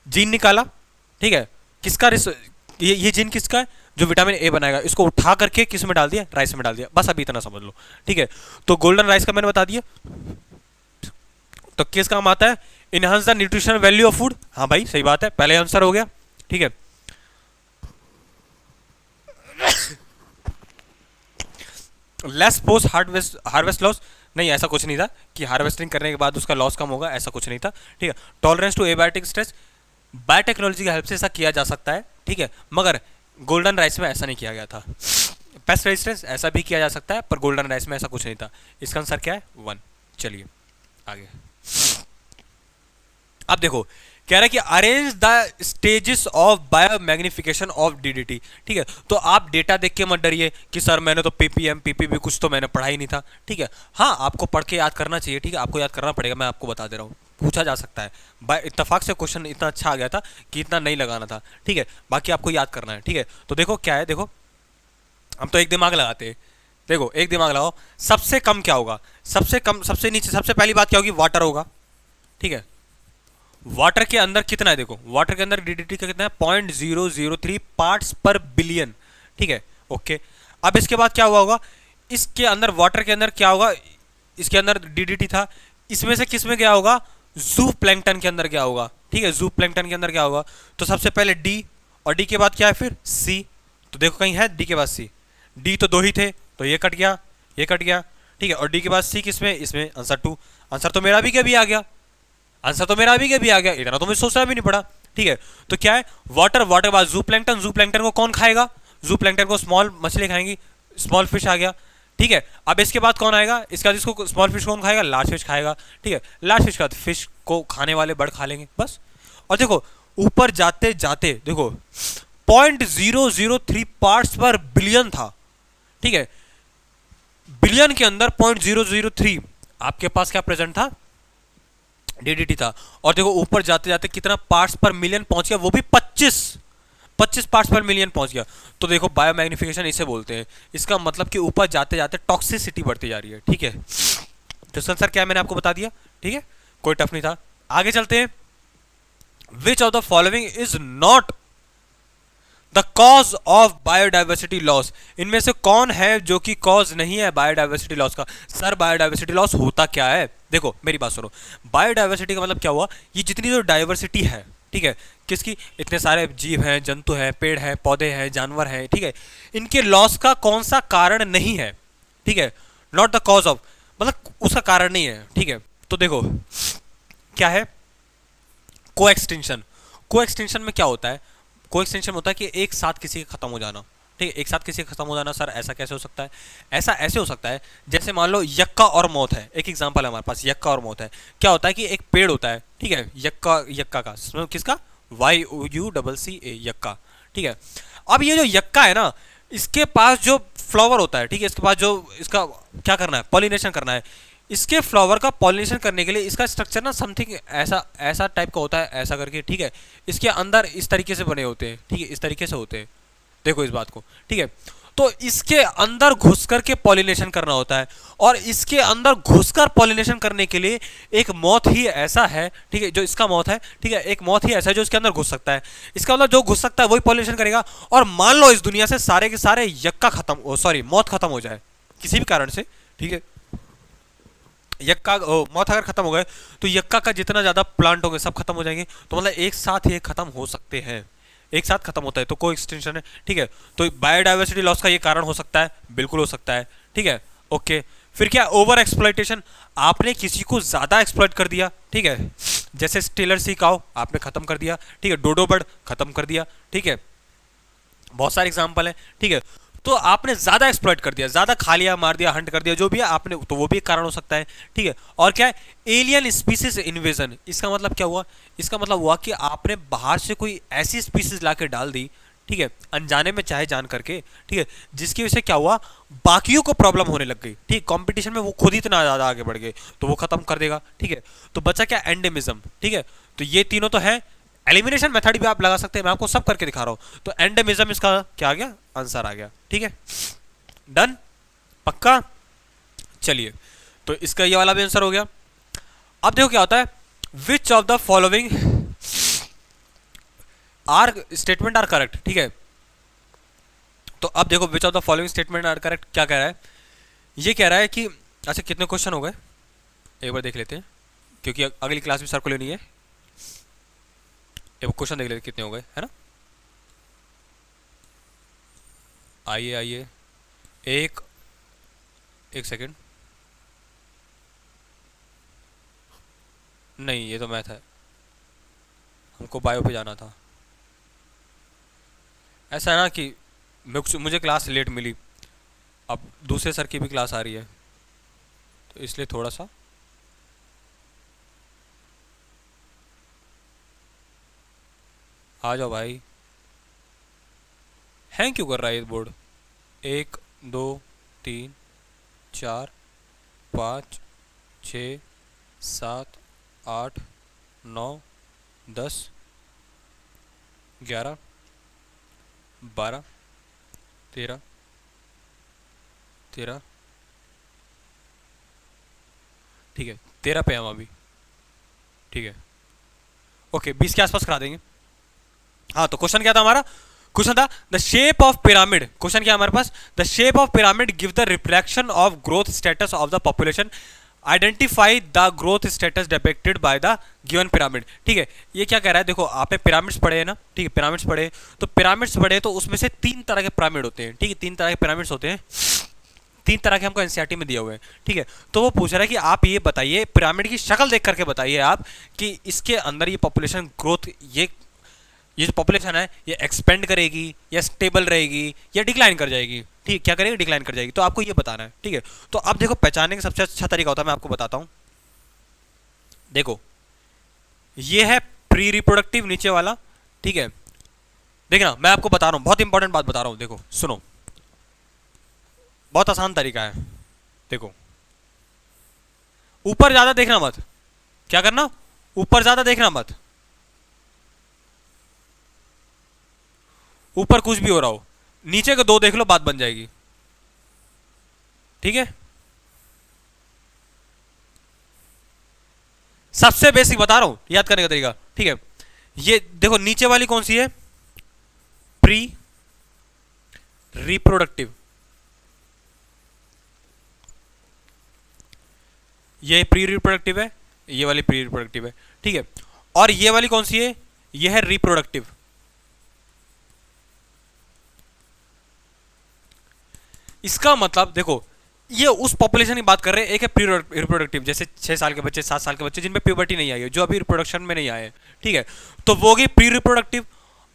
जीन निकाला, ठीक है, किसका ये जीन किसका है, जो विटामिन ए बनाएगा, इसको उठा करके किस में डाल दिया, राइस में डाल दिया, बस अभी इतना समझ लो, ठीक है। तो गोल्डन राइस का मैंने बता दिया, तो किस काम आता है, enhance the nutritional value of food, हाँ भाई सही बात है, पहले आंसर हो गया, ठीक है। लेस पोस्ट हार्वेस्ट लॉस, नहीं ऐसा कुछ नहीं था कि हार्वेस्टिंग करने के बाद उसका लॉस कम होगा, ऐसा कुछ नहीं था, ठीक है। Tolerance to abiotic stress, biotechnology की हेल्प से ऐसा किया जा सकता है, ठीक है, मगर गोल्डन राइस में ऐसा नहीं किया गया था। पेस्ट रेजिस्टेंस ऐसा भी किया जा सकता है, पर गोल्डन राइस में ऐसा कुछ नहीं था। इसका आंसर क्या है, 1। चलिए आगे, अब देखो कह रहा है कि arrange the stages of biomagnification of DDT, ठीक है। तो आप डेटा देख के मत डरिए कि सर मैंने तो पीपीएम पीपीबी कुछ तो मैंने पढ़ा ही नहीं था, ठीक है। हाँ आपको पढ़ के याद करना चाहिए, ठीक है, आपको याद करना पड़ेगा, मैं आपको बता दे रहा हूँ, पूछा जा सकता है। बाय इत्तेफाक से क्वेश्चन इतना अच्छा आ गया था कि इतना नहीं लगाना था, ठीक है, बाकी आपको याद करना है, ठीक है। तो देखो क्या है, देखो हम तो एक दिमाग लगाते हैं, देखो एक दिमाग लगाओ, सबसे कम क्या होगा, सबसे कम, सबसे नीचे, सबसे पहली बात क्या होगी, वाटर होगा, ठीक है। वाटर के अंदर कितना है, देखो वाटर के अंदर डीडीटी का कितना है, 0.003 पार्ट्स पर बिलियन, ठीक है, ओके। अब इसके बाद क्या हुआ होगा, इसके अंदर वाटर के अंदर क्या होगा, इसके अंदर डीडीटी था, इसमें से किस में गया होगा, जू प्लैंकटन के अंदर गया होगा, ठीक है, जू प्लैंकटन के अंदर क्या होगा, तो सबसे पहले डी, और डी के बाद क्या है फिर सी, तो देखो कहीं है डी के बाद सी, डी तो दो ही थे तो ये कट गया, ये कट गया, ठीक है, और डी के बाद सी किसमें, इसमें, आंसर 2, आंसर तो मेरा भी क्या भी आ गया, आंसर तो मेरा भी क्या भी आ गया, इतना तो मुझे सोचना भी नहीं पड़ा, ठीक है। तो क्या है, वाटर, वाटर के बाद जू प्लैंकटन, जू प्लैंकटन को कौन खाएगा, जू प्लैंकटन को स्मॉल मछली खाएंगी, स्मॉल फिश आ गया, ठीक है। अब इसके बाद कौन आएगा, इसके बाद इसको स्मॉल फिश कौन खाएगा, लार्ज फिश खाएगा, ठीक है, लार्ज फिश का फिश को खाने वाले बर्ड खा लेंगे बस। और देखो ऊपर जाते जाते देखो 0.003 पार्ट्स पर बिलियन था, ठीक है, बिलियन के अंदर 0.003 आपके पास क्या प्रेजेंट था, डीडीटी था। और देखो ऊपर जाते जाते कितना पार्ट्स पर मिलियन पहुंच गया, वो भी 25 पार्ट्स पर मिलियन पहुंच गया। तो देखो बायोमैग्निफिकेशन इसे बोलते हैं, इसका मतलब कि ऊपर जाते जाते टॉक्सिसिटी बढ़ती जा रही है, ठीक है। तो सर क्या मैंने आपको बता दिया, ठीक है, कोई टफ नहीं था। आगे चलते हैं, विच of the following is not the cause of biodiversity loss, इनमें से कौन है जो कि कॉज नहीं है बायोडाइवर्सिटी लॉस का। सर बायोडाइवर्सिटी लॉस होता क्या है, देखो मेरी बात सुनो, बायोडाइवर्सिटी का मतलब क्या हुआ, ये जितनी जो डाइवर्सिटी है, ठीक है, किसकी, इतने सारे जीव हैं, जंतु हैं, पेड़ हैं, पौधे हैं, जानवर हैं, ठीक है, इनके लॉस का कौन सा कारण नहीं है, ठीक है, नॉट द कॉज ऑफ, मतलब उसका कारण नहीं है, ठीक है। तो देखो क्या है, को एक्सटेंशन, को एक्सटेंशन में क्या होता है, को एक्सटेंशन होता है कि एक साथ किसी का खत्म हो जाना, ठीक है, एक साथ किसी का खत्म हो जाना। सर ऐसा कैसे हो सकता है, ऐसा ऐसे हो सकता है जैसे मान लो यक्का और मौत है, एक एग्जांपल है हमारे पास, यक्का और मौत है। क्या होता है कि एक पेड़ होता है, ठीक है, यक्का, यक्का का किसका, YUCCA, यक्का, ठीक है। अब ये जो यक्का है ना, इसके पास जो फ्लावर होता है, ठीक है, इसके पास जो इसका क्या करना है, पॉलिनेशन करना है, इसके फ्लावर का पॉलिनेशन करने के लिए इसका स्ट्रक्चर ना समथिंग ऐसा ऐसा टाइप का होता है, ऐसा करके, ठीक है, इसके अंदर इस तरीके से बने होते हैं, ठीक है, इस तरीके से होते हैं, देखो इस बात को, ठीक है। तो इसके अंदर घुस करके पॉलिनेशन करना होता है, और इसके अंदर घुसकर पॉलिनेशन करने के लिए एक मौत ही ऐसा है, ठीक है, जो इसका मौत है, ठीक है, एक मौत ही ऐसा है जो इसके अंदर घुस सकता है। इसका मतलब जो घुस सकता है वही पॉलिनेशन करेगा। और मान लो इस दुनिया से सारे के सारे यक्का खत्म, सॉरी मौत खत्म हो जाए किसी भी कारण से, ठीक है, यक्का मौत अगर खत्म हो गए तो यक्का का जितना ज्यादा प्लांट हो गए सब खत्म हो जाएंगे। तो मतलब एक साथ ये खत्म हो सकते हैं, एक साथ खत्म होता है, तो को एक्सटेंशन है, ठीक है। तो बायोडाइवर्सिटी लॉस का ये कारण हो सकता है, बिल्कुल हो सकता है, ठीक है, ओके। फिर क्या, ओवर एक्सप्लॉइटेशन, आपने किसी को ज्यादा एक्सप्लॉइट कर दिया, ठीक है, जैसे स्टेलर सी काउ आपने खत्म कर दिया, ठीक है, डोडो बर्ड खत्म कर दिया, ठीक है, बहुत सारे एग्जाम्पल हैं, ठीक है। तो आपने ज्यादा एक्सप्लॉइट कर दिया, ज्यादा खा लिया, मार दिया, हंट कर दिया, जो भी है आपने, तो वो भी एक कारण हो सकता है, ठीक है। और क्या है, एलियन स्पीसीज इन्वेजन, इसका मतलब क्या हुआ, इसका मतलब हुआ कि आपने बाहर से कोई ऐसी स्पीसीज लाके डाल दी, ठीक है, अनजाने में चाहे जान करके, ठीक है, जिसकी वजह से क्या हुआ, बाकियों को प्रॉब्लम होने लग गई, ठीक, कंपटीशन में वो खुद ही इतना ज्यादा आगे बढ़ गए, तो वो खत्म कर देगा, ठीक है। तो बचा क्या, एंडेमिज्म, ठीक है। तो ये तीनों तो है, एलिमिनेशन मेथड भी आप लगा सकते हैं, मैं आपको सब करके दिखा रहा हूं। तो एंडेमिज्म इसका क्या आ गया, आंसर आ गया, ठीक है, डन, पक्का। चलिए, तो इसका ये वाला भी आंसर हो गया। अब देखो क्या होता है, which of the following are statement are correct, ठीक है। तो अब देखो which of the following statement are correct क्या कह रहा है, ये कह रहा है कि, अच्छा कितने क्वेश्चन हो गए एक बार देख लेते हैं, क्योंकि अगली क्लास भी सर को लेनी है, एक क्वेश्चन देख लेते कितने हो गए, है ना। आइए आइए, एक सेकंड, नहीं ये तो मैथ है, हमको बायो पे जाना था। ऐसा है ना कि मुझे क्लास लेट मिली, अब दूसरे सर की भी क्लास आ रही है, तो इसलिए थोड़ा सा आ जाओ भाई, हैंग क्यों कर रहा है ये बोर्ड। 1 2 3 4 5 6 7 8 9, 10, 11, 12, 13, 13, ठीक है 13 पे हम अभी, ठीक है ओके 20 के आसपास करा देंगे। हाँ तो क्वेश्चन क्या था हमारा, क्वेश्चन था the shape of pyramid, question क्या हमारे पास, the shape of pyramid give the reflection of growth status of the population, identify the growth status depicted by the given pyramid. ठीक है ये क्या कह रहा है, देखो आपने पिरामिड्स पढ़े हैं ना, ठीक है पिरामिड्स पढ़े, तो पिरामिड्स पढ़े तो उसमें से 3 तरह के पिरामिड होते हैं, ठीक है 3 तरह के पिरामिड्स होते हैं, 3 तरह के हमको एनसीईआरटी में दिए हुए हैं। ठीक है तो वो पूछ रहा है कि आप ये बताइए, पिरामिड की शक्ल देख करके बताइए आप कि इसके अंदर ये पॉपुलेशन ग्रोथ, ये जो पॉपुलेशन है ये एक्सपेंड करेगी या स्टेबल रहेगी या डिक्लाइन कर जाएगी। ठीक क्या करेगी, डिक्लाइन कर जाएगी, तो आपको ये बताना है। ठीक है तो अब देखो पहचानने का सबसे अच्छा तरीका होता है, मैं आपको बताता हूं। देखो ये है प्री रिप्रोडक्टिव नीचे वाला, ठीक है देखना मैं आपको बता रहा हूं, बहुत इंपॉर्टेंट बात बता रहा हूं, देखो सुनो, बहुत आसान तरीका है। देखो ऊपर ज्यादा देखना मत, क्या करना, ऊपर ज्यादा देखना मत, ऊपर कुछ भी हो रहा हो, नीचे के 2 देख लो, बात बन जाएगी। ठीक है सबसे बेसिक बता रहा हूं याद करने का तरीका। ठीक है ये देखो नीचे वाली कौन सी है, प्री रिप्रोडक्टिव, ये प्री रिप्रोडक्टिव है, ये वाली प्री रिप्रोडक्टिव है। ठीक है और ये वाली कौन सी है, ये है रिप्रोडक्टिव। इसका मतलब देखो ये उस पॉपुलेशन की बात कर रहे हैं, एक है प्री रिप्रोडक्टिव जैसे 6 साल के बच्चे, 7 साल के बच्चे जिनमें प्यूबर्टी नहीं आई है, जो अभी रिप्रोडक्शन में नहीं आए। ठीक है तो वो गई प्री रिप्रोडक्टिव,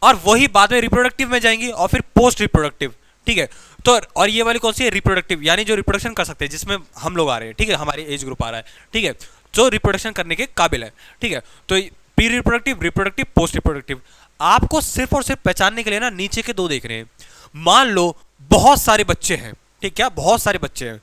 और वही बाद में रिप्रोडक्टिव में जाएंगी और फिर पोस्ट रिप्रोडक्टिव। ठीक है तो और ये वाली कौन सी है, रिप्रोडक्टिव, यानी जो रिप्रोडक्शन कर सकते हैं, जिसमें हम लोग आ रहे हैं। ठीक है हमारी एज ग्रुप आ रहा है, ठीक है जो रिप्रोडक्शन करने के काबिल है। ठीक है तो pre reproductive, reproductive, post reproductive, आपको सिर्फ और सिर्फ पहचानने के लिए ना नीचे के 2 देख रहे हैं। मान लो बहुत सारे बच्चे हैं, ठीक क्या बहुत सारे बच्चे हैं,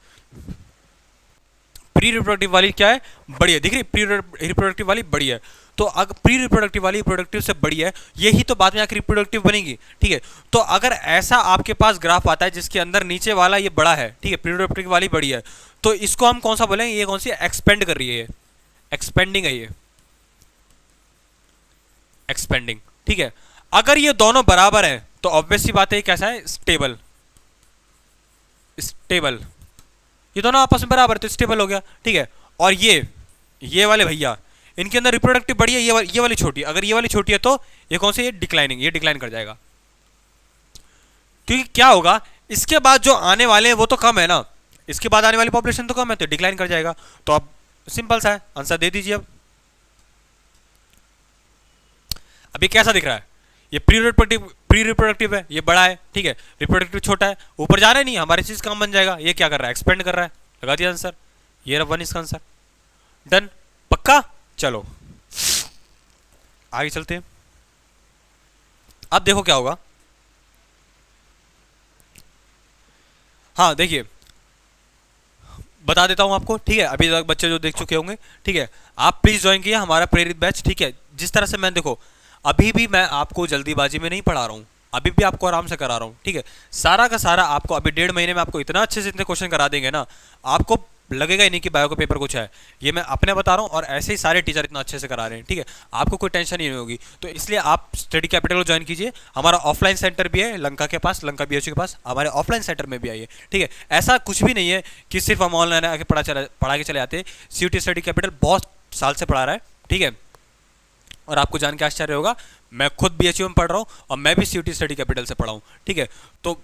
प्री रिप्रोडक्टिव वाली क्या है, बड़ी है, दिख रही प्री रिप्रोडक्टिव वाली बड़ी है, तो अगर प्री रिप्रोडक्टिव वाली रिप्रोडक्टिव से बड़ी है, यही तो बाद में आकर रिप्रोडक्टिव बनेगी। ठीक है तो अगर ऐसा आपके पास ग्राफ आता है जिसके अंदर नीचे वाला ये बड़ा है, ठीक है प्री रिप्रोडक्टिव वाली बड़ी है, तो इसको हम कौन सा बोलेंगे, ये कौन सी एक्सपेंड कर रही है, ये एक्सपेंडिंग है, ये एक्सपेंडिंग। ठीक है अगर ये दोनों बराबर है तो ऑब्वियस सी बात है कैसा है, स्टेबल, स्टेबल, ये दोनों आपस में बराबर तो स्टेबल हो गया। ठीक है और ये वाले भैया इनके अंदर रिप्रोडक्टिव बड़ी है, ये वाली छोटी, अगर ये वाली छोटी है तो ये कौन सी, ये डिक्लाइनिंग, ये डिक्लाइन कर जाएगा, क्योंकि क्या होगा इसके बाद जो आने वाले हैं वो तो कम है ना, इसके बाद आने वाली पॉपुलेशन तो कम है, तो डिक्लाइन कर जाएगा। तो अब सिंपल सा है, आंसर दे दीजिए। अब अभी कैसा दिख रहा है, ये प्री रिप्रोडक्टिव है, ये बड़ा है, ठीक है रिप्रोडक्टिव छोटा है, ऊपर जा रहा है नहीं, हमारी चीज कम बन जाएगा, ये क्या कर रहा है, एक्सपेंड कर रहा है, लगा दिया आंसर, ये रहा 1 इसका आंसर, डन, पक्का। चलो आगे चलते हैं, अब देखो क्या होगा। हाँ देखिए बता देता हूं आपको, ठीक है अभी तक बच्चे जो देख चुके होंगे, ठीक है आप प्लीज ज्वाइन किया हमारा प्रेरित बैच। ठीक है जिस तरह से मैं देखो अभी भी मैं आपको जल्दीबाजी में नहीं पढ़ा रहा हूँ, अभी भी आपको आराम से करा रहा हूँ। ठीक है सारा का सारा आपको अभी 1.5 महीने में आपको इतना अच्छे से इतने क्वेश्चन करा देंगे ना, आपको लगेगा ही नहीं कि बायो का पेपर कुछ है, ये मैं अपने बता रहा हूँ, और ऐसे ही सारे टीचर इतना अच्छे से करा रहे हैं। ठीक है आपको कोई टेंशन ही नहीं होगी, तो इसलिए आप स्टडी कैपिटल को ज्वाइन कीजिए। हमारा ऑफलाइन सेंटर भी है लंका के पास, लंका बीएचयू के पास, हमारे ऑफलाइन सेंटर में भी आइए। ठीक है ऐसा कुछ भी नहीं है कि सिर्फ हम ऑनलाइन आके पढ़ा के चले आते हैं, सीयूटी स्टडी कैपिटल बहुत साल से पढ़ा रहा है। ठीक है और आपको जान के आश्चर्य होगा, मैं खुद बीएचयू में पढ़ रहा हूँ और मैं भी सीयूटी स्टडी कैपिटल से पढ़ा हूँ। ठीक है तो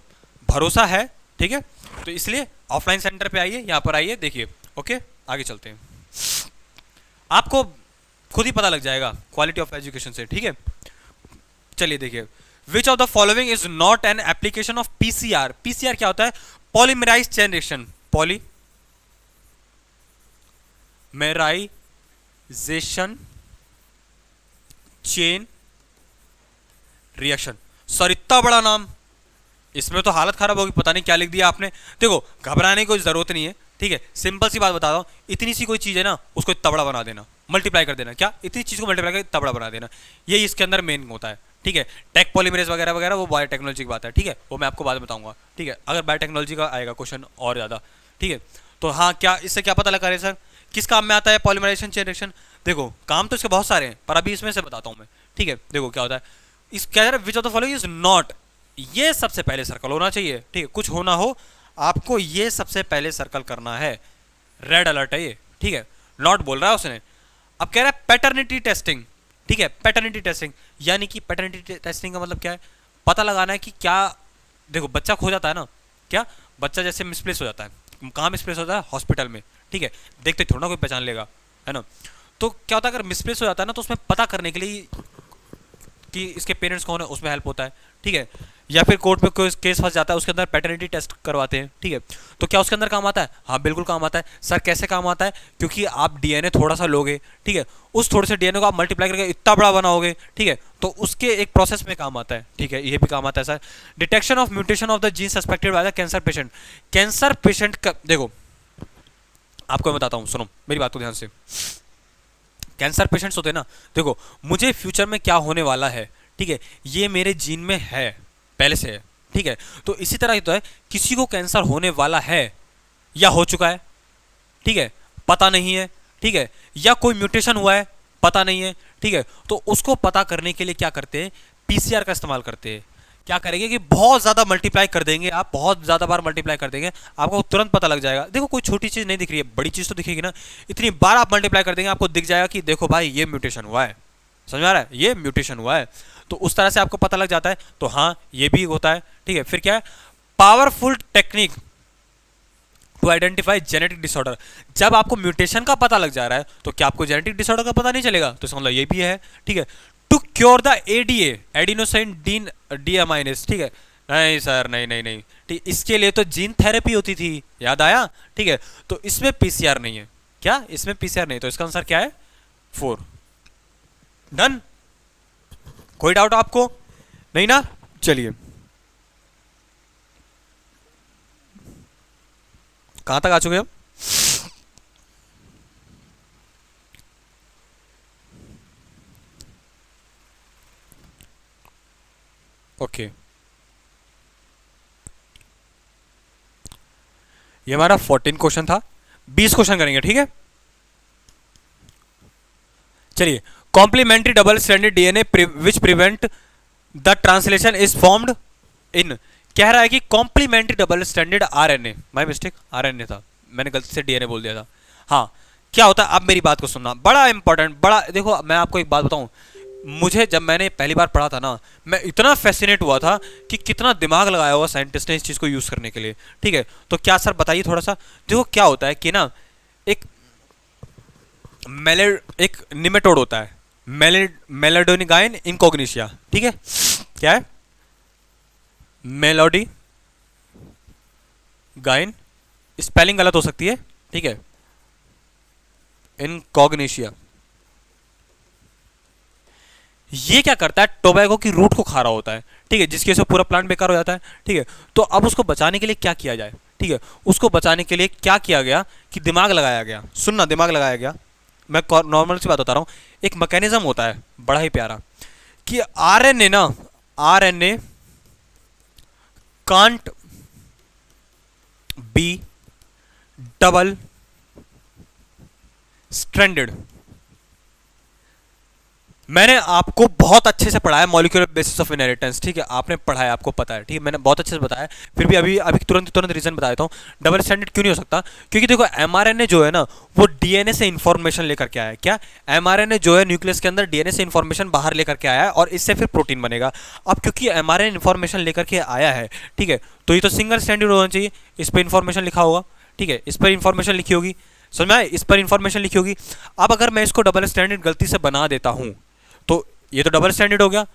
भरोसा है, ठीक है तो इसलिए ऑफलाइन सेंटर पे आइए, यहाँ पर आइए, देखिए। ओके आगे चलते हैं, आपको खुद ही पता लग जाएगा क्वालिटी ऑफ एजुकेशन से। ठीक है चलिए देखिए, which of the following is not an application of PCR. PCR क्या होता है, polymerize chain reaction, polymerization chain reaction. Sir इतना बड़ा नाम, इसमें तो हालत खराब होगी, पता नहीं क्या लिख दिया आपने। देखो घबराने की कोई जरूरत नहीं है, ठीक है, सिंपल सी बात बता रहा हूँ, इतनी सी कोई चीज़ है ना, उसको इतना बड़ा बना देना, मल्टीप्लाई कर देना, क्या इतनी चीज़ को मल्टीप्लाई कर इतना बड़ा बना देना, यही इसके अंदर मेन होता है। ठीक है, टेक पॉलीमरेज वगैरह वगैरह वो बायोटेक्नोलॉजी की बात है। ठीक है, वो मैं आपको बाद में बताऊंगा। ठीक है, अगर बायोटेक्नोलॉजी का आएगा क्वेश्चन और ज़्यादा। ठीक है, तो हाँ, क्या इससे क्या पता लगा रहे सर, किस काम में आता है पॉलीमराइजेशन चेन रिएक्शन? देखो काम तो इसके बहुत सारे हैं, पर अभी इसमें से बताता हूँ मैं। ठीक है, देखो क्या होता है, इस क्या which of the following is not, ये सबसे पहले सर्कल होना चाहिए। ठीक है, कुछ होना हो आपको ये सबसे पहले सर्कल करना है, रेड अलर्ट है ये। ठीक है, नॉट बोल रहा है उसने। अब कह रहा है पैटर्निटी टेस्टिंग। ठीक है, पैटर्निटी टेस्टिंग यानी कि पैटर्निटी टेस्टिंग का मतलब क्या है, पता लगाना है कि क्या, देखो बच्चा खो जाता है ना, क्या बच्चा जैसे मिसप्लेस हो जाता है, कहाँ मिसप्लेस होता है, हॉस्पिटल में। ठीक है, देखते थोड़ा ना कोई पहचान लेगा, है ना। तो क्या होता है, अगर मिसप्लेस हो जाता है ना, तो उसमें पता करने के लिए कि इसके पेरेंट्स कौन है, उसमें हेल्प होता है। ठीक है, या फिर कोर्ट में कोई केस फंस जाता है, उसके अंदर पैटर्निटी टेस्ट करवाते हैं। ठीक है, तो क्या उसके अंदर काम आता है? हाँ बिल्कुल काम आता है। सर कैसे काम आता है? क्योंकि आप डीएनए थोड़ा सा लोगे, ठीक है, उस थोड़े से डीएनए को आप मल्टीप्लाई करके इतना बड़ा बनाओगे। ठीक है, तो उसके एक प्रोसेस में काम आता है। ठीक है, ये भी काम आता है sir. Detection of mutation of the gene suspected by the cancer patient. Cancer patient का देखो, आपको मैं बताता हूँ, सुनो मेरी बात को ध्यान से। कैंसर पेशेंट्स होते हैं ना, देखो मुझे फ्यूचर में क्या होने वाला है, ठीक है, ये मेरे जीन में है, पहले से है। ठीक है, तो इसी तरह ही तो है, किसी को कैंसर होने वाला है या हो चुका है, ठीक है, पता नहीं है। ठीक है, या कोई म्यूटेशन हुआ है, पता नहीं है। ठीक है, तो उसको पता करने के लिए क्या करते हैं, पीसीआर का इस्तेमाल करते हैं। क्या करेंगे कि बहुत ज़्यादा मल्टीप्लाई कर देंगे, आप बहुत ज़्यादा बार मल्टीप्लाई कर देंगे, आपको तुरंत पता लग जाएगा। देखो कोई छोटी चीज़ नहीं दिख रही है, बड़ी चीज़ तो दिखेगी ना, इतनी बार आप मल्टीप्लाई कर देंगे, आपको दिख जाएगा कि देखो भाई ये म्यूटेशन हुआ है, समझ में आ रहा है, ये म्यूटेशन हुआ है। तो उस तरह से आपको पता लग जाता है, तो हाँ ये भी होता है। ठीक है, फिर क्या है, powerful technique to identify genetic disorder. जब आपको म्यूटेशन का पता लग जा रहा है, तो क्या आपको जेनेटिक डिसऑर्डर का पता नहीं चलेगा? तो इसका मतलब ये भी है। ठीक है, to cure the ADA, adenosine dean deaminase. ठीक है, नहीं सर, नहीं नहीं नहीं, ठीक, इसके लिए तो जीन थेरेपी होती थी, याद आया। ठीक है, तो इसमें पीसीआर नहीं है। क्या इसमें पीसीआर नहीं, तो इसका आंसर क्या है? 4। डन, कोई डाउट आपको नहीं ना? चलिए, कहां तक आ चुके हम? ओके, ये हमारा 14 क्वेश्चन था, 20 क्वेश्चन करेंगे। ठीक है, चलिए, complementary double stranded DNA which prevent the translation is formed in. कह रहा है कि complementary double stranded RNA, my mistake, RNA था, मैंने गलती से डीएनए बोल दिया था। हाँ, क्या होता है, अब मेरी बात को सुनना, बड़ा इंपॉर्टेंट, बड़ा, देखो मैं आपको एक बात बताऊं, मुझे जब मैंने पहली बार पढ़ा था ना, मैं इतना फैसिनेट हुआ था कि कितना दिमाग लगाया हुआ साइंटिस्ट ने इस चीज़ को यूज़ करने के लिए। ठीक है, तो क्या सर बताइए थोड़ा सा। देखो क्या होता है कि ना, एक एक निमेटोड होता है, मेलाडोनिगाइन इनकॉग्निशिया। ठीक है, क्या है? मेलोडी गाइन, स्पेलिंग गलत हो सकती है। ठीक है, इनकॉग्निशिया, ये क्या करता है, टोबैको की रूट को खा रहा होता है। ठीक है, जिसकी वजह से पूरा प्लांट बेकार हो जाता है। ठीक है, तो अब उसको बचाने के लिए क्या किया जाए? ठीक है, उसको बचाने के लिए क्या किया गया कि दिमाग लगाया गया, सुनना, दिमाग लगाया गया। मैं नॉर्मल सी बात बता रहा हूं, एक मैकेनिज्म होता है बड़ा ही प्यारा कि आरएनए ना, RNA can't be double stranded. मैंने आपको बहुत अच्छे से पढ़ाया मॉलिक्यूलर बेसिस ऑफ इनहेरिटेंस। ठीक है, आपने पढ़ा है, आपको पता है। ठीक है, मैंने बहुत अच्छे से बताया, फिर भी अभी अभी तुरंत तुरंत रीजन बता देता हूँ डबल स्टैंडर्ड क्यों नहीं हो सकता। क्योंकि देखो एमआरएनए जो है ना, वो डीएनए से इंफॉर्मेशन लेकर के आया है। क्या एमआरएनए जो है न्यूक्लियस के अंदर डीएनए से इंफॉर्मेशन बाहर लेकर के आया है, और इससे फिर प्रोटीन बनेगा। अब क्योंकि एमआरएनए इंफॉर्मेशन लेकर के आया है, ठीक है, तो ये तो सिंगल स्टैंडर्ड होना चाहिए, इस पर इंफॉर्मेशन लिखा होगा। ठीक है, इस पर इंफॉर्मेशन लिखी होगी, समझ में आए, इस पर इंफॉर्मेशन लिखी होगी। अब अगर मैं इसको डबल स्टैंडर्ड गलती से बना देता हूँ, तो ये तो डबल स्टैंडर्ड हो गया,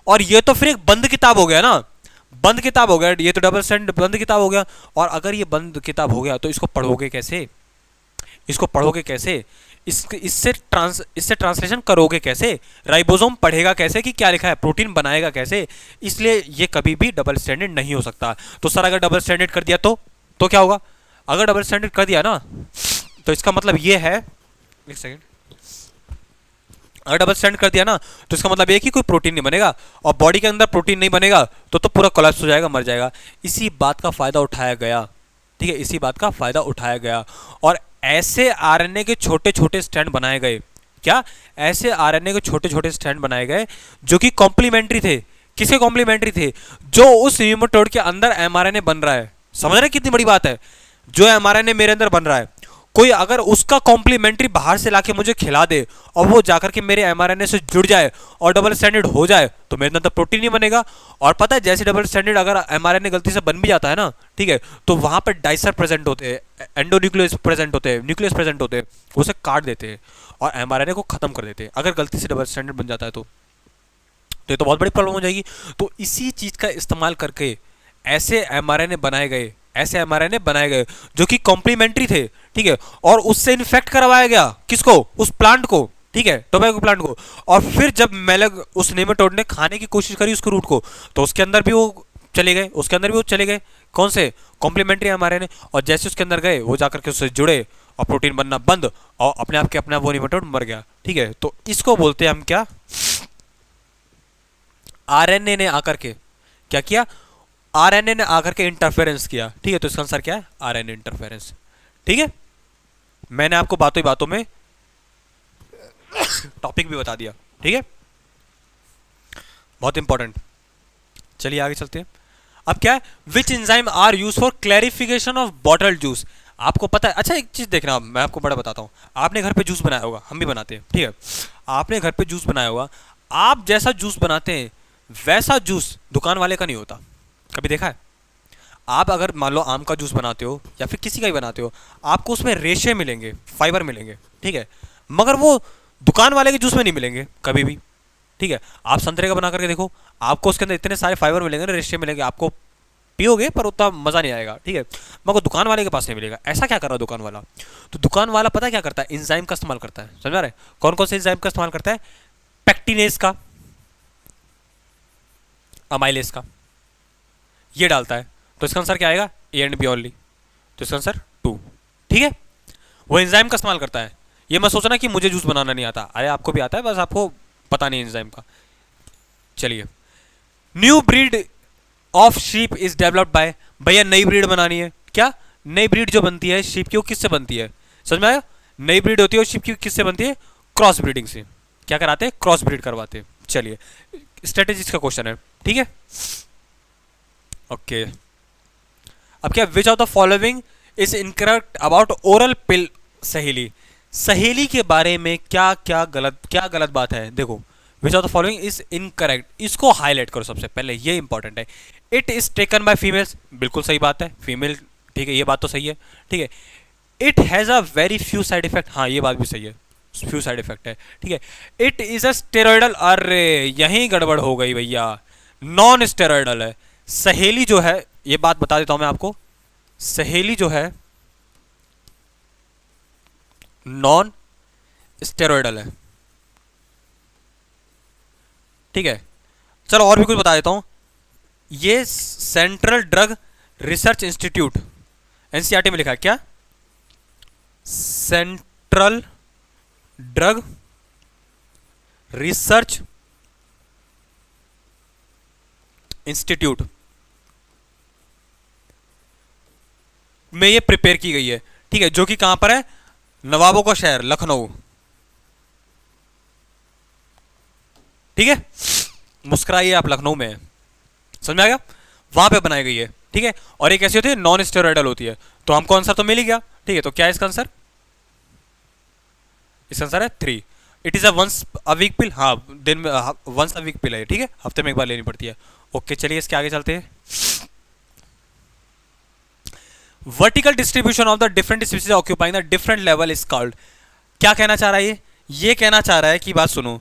और ये तो फिर एक बंद किताब हो गया ना, बंद किताब हो गया। ये तो डबल स्टैंडर्ड बंद किताब हो गया, और अगर ये बंद किताब हो गया तो इसको पढ़ोगे कैसे? इसको पढ़ोगे कैसे? इससे ट्रांसलेशन करोगे कैसे? राइबोसोम पढ़ेगा कैसे कि क्या लिखा है, प्रोटीन बनाएगा कैसे? इसलिए ये कभी भी डबल स्टैंडर्ड नहीं हो सकता। तो सर अगर डबल स्टैंडर्ड कर दिया तो क्या होगा? अगर डबल स्टैंडर्ड कर दिया ना तो इसका मतलब ये है, एक सेकेंड, अगर डबल स्टैंड कर दिया ना तो इसका मतलब ये कि कोई प्रोटीन नहीं बनेगा, और बॉडी के अंदर प्रोटीन नहीं बनेगा तो पूरा कोलैप्स हो जाएगा, मर जाएगा। इसी बात का फायदा उठाया गया, ठीक है, इसी बात का फायदा उठाया गया, और ऐसे आरएनए के छोटे छोटे स्टैंड बनाए गए। क्या? ऐसे आरएनए के छोटे छोटे स्टैंड बनाए गए जो कि कॉम्प्लीमेंट्री थे। किसके कॉम्प्लीमेंट्री थे? जो उस न्यूमेटोड के अंदर एमआरएनए बन रहा है। समझ रहे कितनी बड़ी बात है? जो एमआरएनए मेरे अंदर बन रहा है, कोई अगर उसका कॉम्प्लीमेंट्री बाहर से लाके मुझे खिला दे और वो जाकर के मेरे एमआरएनए से जुड़ जाए और डबल स्टैंडर्ड हो जाए तो मेरे अंदर प्रोटीन नहीं बनेगा। और पता है जैसे डबल स्टैंडर्ड अगर एमआरएनए गलती से बन भी जाता है ना, ठीक है, तो वहां पर डाइसर प्रेजेंट होते हैं, एंडोन्यूक्लियस प्रेजेंट होते हैं, न्यूक्लियस प्रेजेंट होते हैं, उसे काट देते हैं और एमआरएनए को खत्म कर देते हैं अगर गलती से डबल स्टैंडर्ड बन जाता है तो ये तो बहुत बड़ी प्रॉब्लम हो जाएगी। तो इसी चीज का इस्तेमाल करके ऐसे एमआरएनए बनाए गए, ऐसे एमआरएनए बनाए गए जो कि कॉम्प्लीमेंट्री थे, ठीक है, और उससे इन्फेक्ट करवाया गया किसको? उस प्लांट को, ठीक है, टोबैको प्लांट को। और फिर जब मेलग उस नेमाटोड ने खाने की कोशिश करी उसको रूट को, तो उसके अंदर भी वो चले गए, उसके अंदर भी वो चले गए, कौन से? Complementary mRNA. और जैसे उसके अंदर गए वो जाकर के उससे जुड़े और प्रोटीन बनना बंद, और अपने आप के अपना वो नेमाटोड मर गया, ठीक है। तो इसको बोलते हैं हम क्या? आरएनए ने आकर के क्या किया? आरएनए ने आकर के इंटरफेरेंस किया, ठीक है। तो इसका आंसर क्या है? आरएनए इंटरफेरेंस, ठीक है। मैंने आपको बातों ही बातों में टॉपिक भी बता दिया, ठीक है, बहुत इंपॉर्टेंट। चलिए आगे चलते हैं। अब क्या है? Which enzyme are use for clarification of bottle juice. आपको पता है? अच्छा एक चीज देखना, मैं आपको बड़ा बताता हूं। आपने घर पे जूस बनाया होगा, हम भी बनाते हैं, ठीक है, आपने घर पे जूस बनाया होगा। आप जैसा जूस बनाते हैं वैसा जूस दुकान वाले का नहीं होता। कभी देखा है? आप अगर मान लो आम का जूस बनाते हो या फिर किसी का भी बनाते हो, आपको उसमें रेशे मिलेंगे, फाइबर मिलेंगे, ठीक है, मगर वो दुकान वाले के जूस में नहीं मिलेंगे कभी भी, ठीक है। आप संतरे का बना करके देखो, आपको उसके अंदर इतने सारे फाइबर मिलेंगे ना, रेशे मिलेंगे, आपको पियोगे पर उतना मजा नहीं आएगा, ठीक है, मगर दुकान वाले के पास नहीं मिलेगा। ऐसा क्या कर रहा है दुकान वाला? तो दुकान वाला पता क्या करता है? एंजाइम का इस्तेमाल करता है। समझ रहे? कौन कौन से एंजाइम का इस्तेमाल करता है? पेक्टिनेज का, अमाइलेज का, ये डालता है। तो इसका आंसर क्या आएगा? A and B only. तो इसका आंसर 2, ठीक है। वो एंजाइम का इस्तेमाल करता है। ये मत सोचना कि मुझे जूस बनाना नहीं आता, अरे आपको भी आता है, बस आपको पता नहीं एंजाइम का। चलिए, new breed of sheep is developed by, भैया नई ब्रीड बनानी है क्या? नई ब्रीड जो बनती है शीप की वो किससे बनती है? समझ में आया? नई ब्रीड होती है शीप की, किससे बनती है? क्रॉस ब्रीडिंग से। क्या कराते हैं? क्रॉस ब्रीड करवाते हैं। चलिए, स्ट्रेटेजिस का क्वेश्चन है, ठीक है, ओके। अब क्या? Which of the following is incorrect about oral pill Saheli. Saheli के बारे में क्या क्या गलत बात है? देखो, which of the following is incorrect, इसको हाईलाइट करो सबसे पहले, ये इंपॉर्टेंट है। It is taken by females, बिल्कुल सही बात है, फीमेल, ठीक है, ये बात तो सही है, ठीक है। It has a very few side effect, हाँ ये बात भी सही है, फ्यू साइड इफेक्ट है, ठीक है। इट इज अ स्टेरॉइडल, अरे यहीं गड़बड़ हो गई भैया, नॉन स्टेरॉइडल है। सहेली जो है, ये बात बता देता हूं मैं आपको, सहेली जो है नॉन स्टेरॉइडल है, ठीक है। चलो और भी कुछ बता देता हूं। ये central drug research institute, NCERT में लिखा है क्या? सेंट्रल ड्रग रिसर्च इंस्टीट्यूट में ये प्रिपेयर की गई है, ठीक है, जो कि कहां पर है? नवाबों का शहर, लखनऊ, ठीक है। मुस्कुराइए, आप लखनऊ में है, समझ में आ गया? वहां पे बनाई गई है, ठीक है। और ये कैसी होती है? नॉन स्टेरॉइडल होती है। तो हमको आंसर तो मिल ही गया, ठीक है। तो क्या है इसका आंसर? इसका आंसर है 3। It is a once a week pill, हाँ दिन में वंस अ वीक पिल है, ठीक है, हफ्ते में एक बार लेनी पड़ती है। ओके, चलिए इसके आगे चलते हैं। Vertical distribution of the different species occupying the different level is called. क्या कहना चाह रहा है ये कहना चाह रहा है कि, बात सुनो,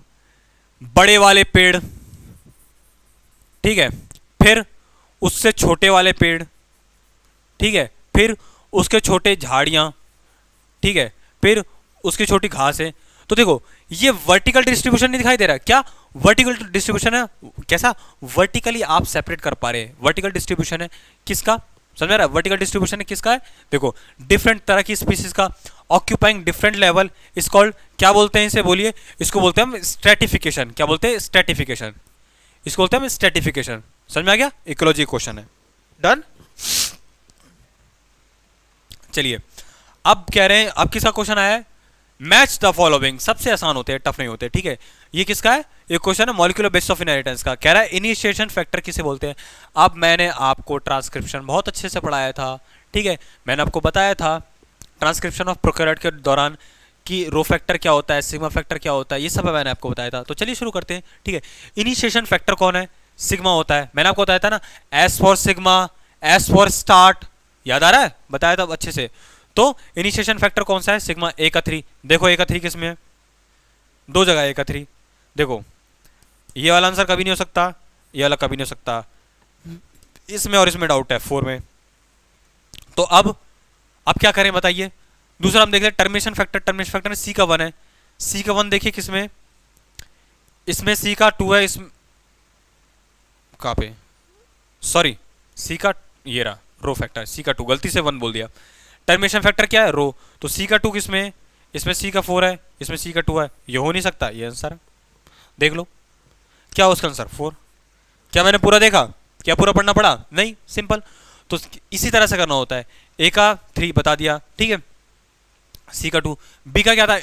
बड़े वाले पेड़, ठीक है, फिर उससे छोटे वाले पेड़, ठीक है, फिर उसके छोटे झाड़ियां, ठीक है, फिर उसकी छोटी घास है। तो देखो, ये वर्टिकल डिस्ट्रीब्यूशन नहीं दिखाई दे रहा क्या? वर्टिकल डिस्ट्रीब्यूशन है, कैसा? वर्टिकली आप सेपरेट कर पा रहे हैं। वर्टिकल डिस्ट्रीब्यूशन है किसका? समझ में आ रहा है? वर्टिकल डिस्ट्रीब्यूशन किसका है? देखो डिफरेंट तरह की स्पीसीज का occupying different level is called, क्या बोलते हैं इसे? बोलिए। इसको बोलते हैं हम स्ट्रेटिफिकेशन। क्या बोलते हैं? स्ट्रेटिफिकेशन। इसको बोलते हैं हम स्ट्रेटिफिकेशन। समझ में आ गया? इकोलॉजी क्वेश्चन है। डन। चलिए अब कह रहे हैं, अब किसका क्वेश्चन आया है? Match the following. सबसे आसान होते हैं, टफ नहीं होते, ठीक है। ये किसका है? ये क्वेश्चन है मॉलिक्यूलर बेसिस ऑफ इनहेरिटेंस का। कह रहा है इनिशिएशन फैक्टर किसे बोलते हैं? अब मैंने आपको ट्रांसक्रिप्शन बहुत अच्छे से पढ़ाया था, ठीक है। मैंने आपको बताया था ट्रांसक्रिप्शन ऑफ प्रोकैरियोट के दौरान कि रो फैक्टर क्या होता है, सिग्मा फैक्टर क्या होता है, ये सब मैंने आपको बताया था। तो चलिए शुरू करते हैं, ठीक है। इनिशिएशन फैक्टर कौन है? सिग्मा होता है। मैंने आपको बताया था ना, S for sigma, S for start, याद आ रहा है? बताया था अच्छे से। तो इनिशिएशन फैक्टर कौन सा है? सिग्मा ए का 3। देखो ए का 3 किस में है? दो जगह ए का 3। देखो ये वाला आंसर कभी नहीं हो सकता, ये वाला कभी नहीं हो सकता, इसमें और इसमें डाउट है 4 में। तो अब क्या करें बताइए? दूसरा हम देख रहे हैं टर्मिनेशन फैक्टर। टर्मिनेशन फैक्टर में सी का 1 है। सी का 1 देखिए किसमें? इसमें सी का 2 है। इसमें कहाँ पे? सॉरी, सी का, ये रहा रो फैक्टर, सी का 2, गलती से 1 बोल दिया। टर्मिनेशन फैक्टर क्या है? रो। तो सी का 2 किसमें है? इसमें सी का 4 है, इसमें सी का 2 है। ये हो नहीं सकता, ये आंसर है। देख लो क्या हो उसका आंसर? 4। क्या मैंने पूरा देखा? क्या पूरा पढ़ना पड़ा? नहीं, सिंपल। तो इसी तरह से करना होता है। ए का 3 बता दिया, ठीक है। सी का 2। बी का क्या था?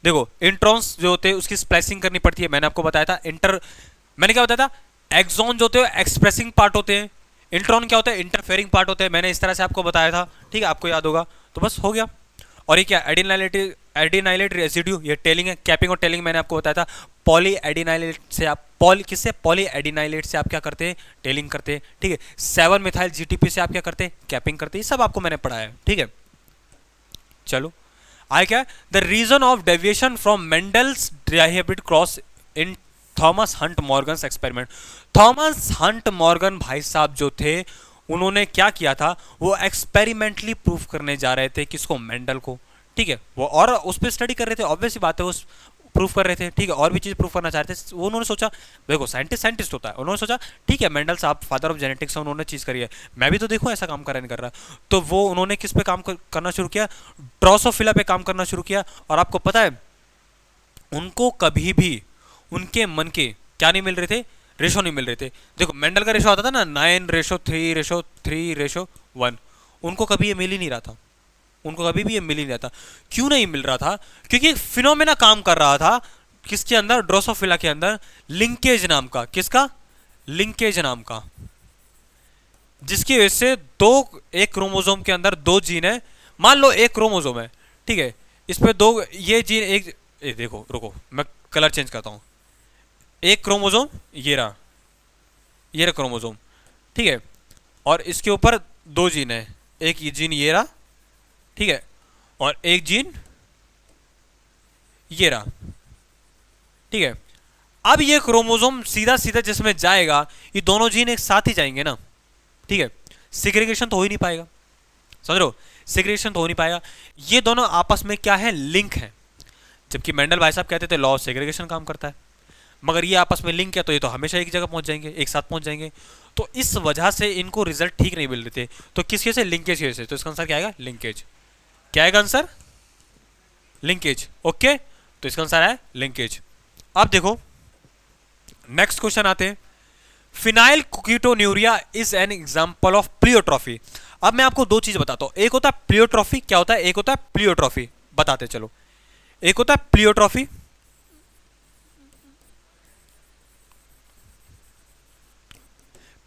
देखो इंट्रॉन्स जो होते हैं उसकी स्प्लाइसिंग करनी पड़ती है, मैंने आपको बताया था। मैंने क्या बताया था? एक्सॉन जो होते हैं एक्सप्रेसिंग पार्ट होते हैं, इंट्रॉन क्या होता है? इंटरफेयरिंग पार्ट होते हैं। मैंने इस तरह से आपको बताया था, ठीक है, आपको याद होगा। तो बस हो गया। और ये क्या? एडिनाइलेट रेसिड्यू, ये टेलिंग है। कैपिंग और टेलिंग मैंने आपको बताया था। पॉली एडिनाइलेट से आप किससे? पॉली एडिनाइलेट से आप क्या करते हैं? टेलिंग करते हैं, ठीक है। 7 मिथाइल जीटीपी से आप क्या करते हैं? कैपिंग करते हैं। ये सब आपको मैंने पढ़ाया है, ठीक है। चलो आए क्या? The reason of deviation from Mendel's dihybrid cross in Thomas Hunt Morgan experiment. Thomas Hunt Morgan भाई साहब जो थे, उन्होंने क्या किया था? वो एक्सपेरिमेंटली प्रूफ करने जा रहे थे। किसको? मेंडल को, ठीक है। वो और उस पर स्टडी कर रहे थे, ऑब्वियस बात है, वो प्रूफ कर रहे थे, ठीक है। और भी चीज प्रूफ करना चाह रहे थे। वो उन्होंने सोचा, देखो साइंटिस्ट होता है, उन्होंने सोचा ठीक है मेंडल साहब फादर ऑफ जेनेटिक्स है, उन्होंने चीज करी है, मैं भी तो देखो ऐसा काम कर नहीं कर रहा। तो वो उन्होंने किस पे काम करना शुरू किया? ड्रोसोफिला पे काम करना शुरू किया। और आपको पता है उनको कभी भी उनके मन के क्या नहीं मिल रहे थे? रेशो नहीं मिल रहे थे। देखो मेंडल का रेशो आता था ना 9:3:3:1, उनको कभी ये मिल ही नहीं रहा था। उनको कभी भी ये मिल ही नहीं रहा था। क्यों नहीं मिल रहा था? क्योंकि एक फिनोमेना काम कर रहा था किसके अंदर? ड्रोसोफिला के अंदर, लिंकेज नाम का। किसका? लिंकेज नाम का, जिसकी वजह से एक क्रोमोसोम के अंदर 2 जीन है। मान लो एक क्रोमोसोम है, ठीक है, इस पे 2 ये जीन देखो रुको मैं कलर चेंज करता हूं। एक क्रोमोसोम ये रहा क्रोमोसोम, ठीक है, और इसके ऊपर 2 जीन है। एक ये जीन ये रहा, ठीक है, और एक जीन ये रहा, ठीक है। अब ये क्रोमोसोम सीधा सीधा जिसमें जाएगा, ये दोनों जीन एक साथ ही जाएंगे ना, ठीक है। सेग्रीगेशन तो हो ही नहीं पाएगा, समझ रहे हो? सेग्रीगेशन तो हो नहीं पाएगा। ये दोनों आपस में क्या है? लिंक है। जबकि मेंडल भाई साहब कहते थे लॉ ऑफ सेग्रीगेशन काम करता है, मगर ये आपस में लिंक है तो ये तो हमेशा एक जगह पहुंच जाएंगे, एक साथ पहुंच जाएंगे। तो इस वजह से इनको रिजल्ट ठीक नहीं मिल रहे थे। तो किसके से? लिंकेज की वजह से। तो इसका आंसर क्या आएगा? लिंकेज। क्या आएगा आंसर? लिंकेज। ओके, तो इसका आंसर है लिंकेज। अब देखो नेक्स्ट क्वेश्चन आते हैं। Phenylketonuria is an example of pleiotropy. अब मैं आपको 2 चीज बताता हूं। एक होता है प्लियोट्रॉफी, क्या होता है? एक होता है प्लियोट्रॉफी, बताते चलो। एक होता है प्लियोट्रॉफी,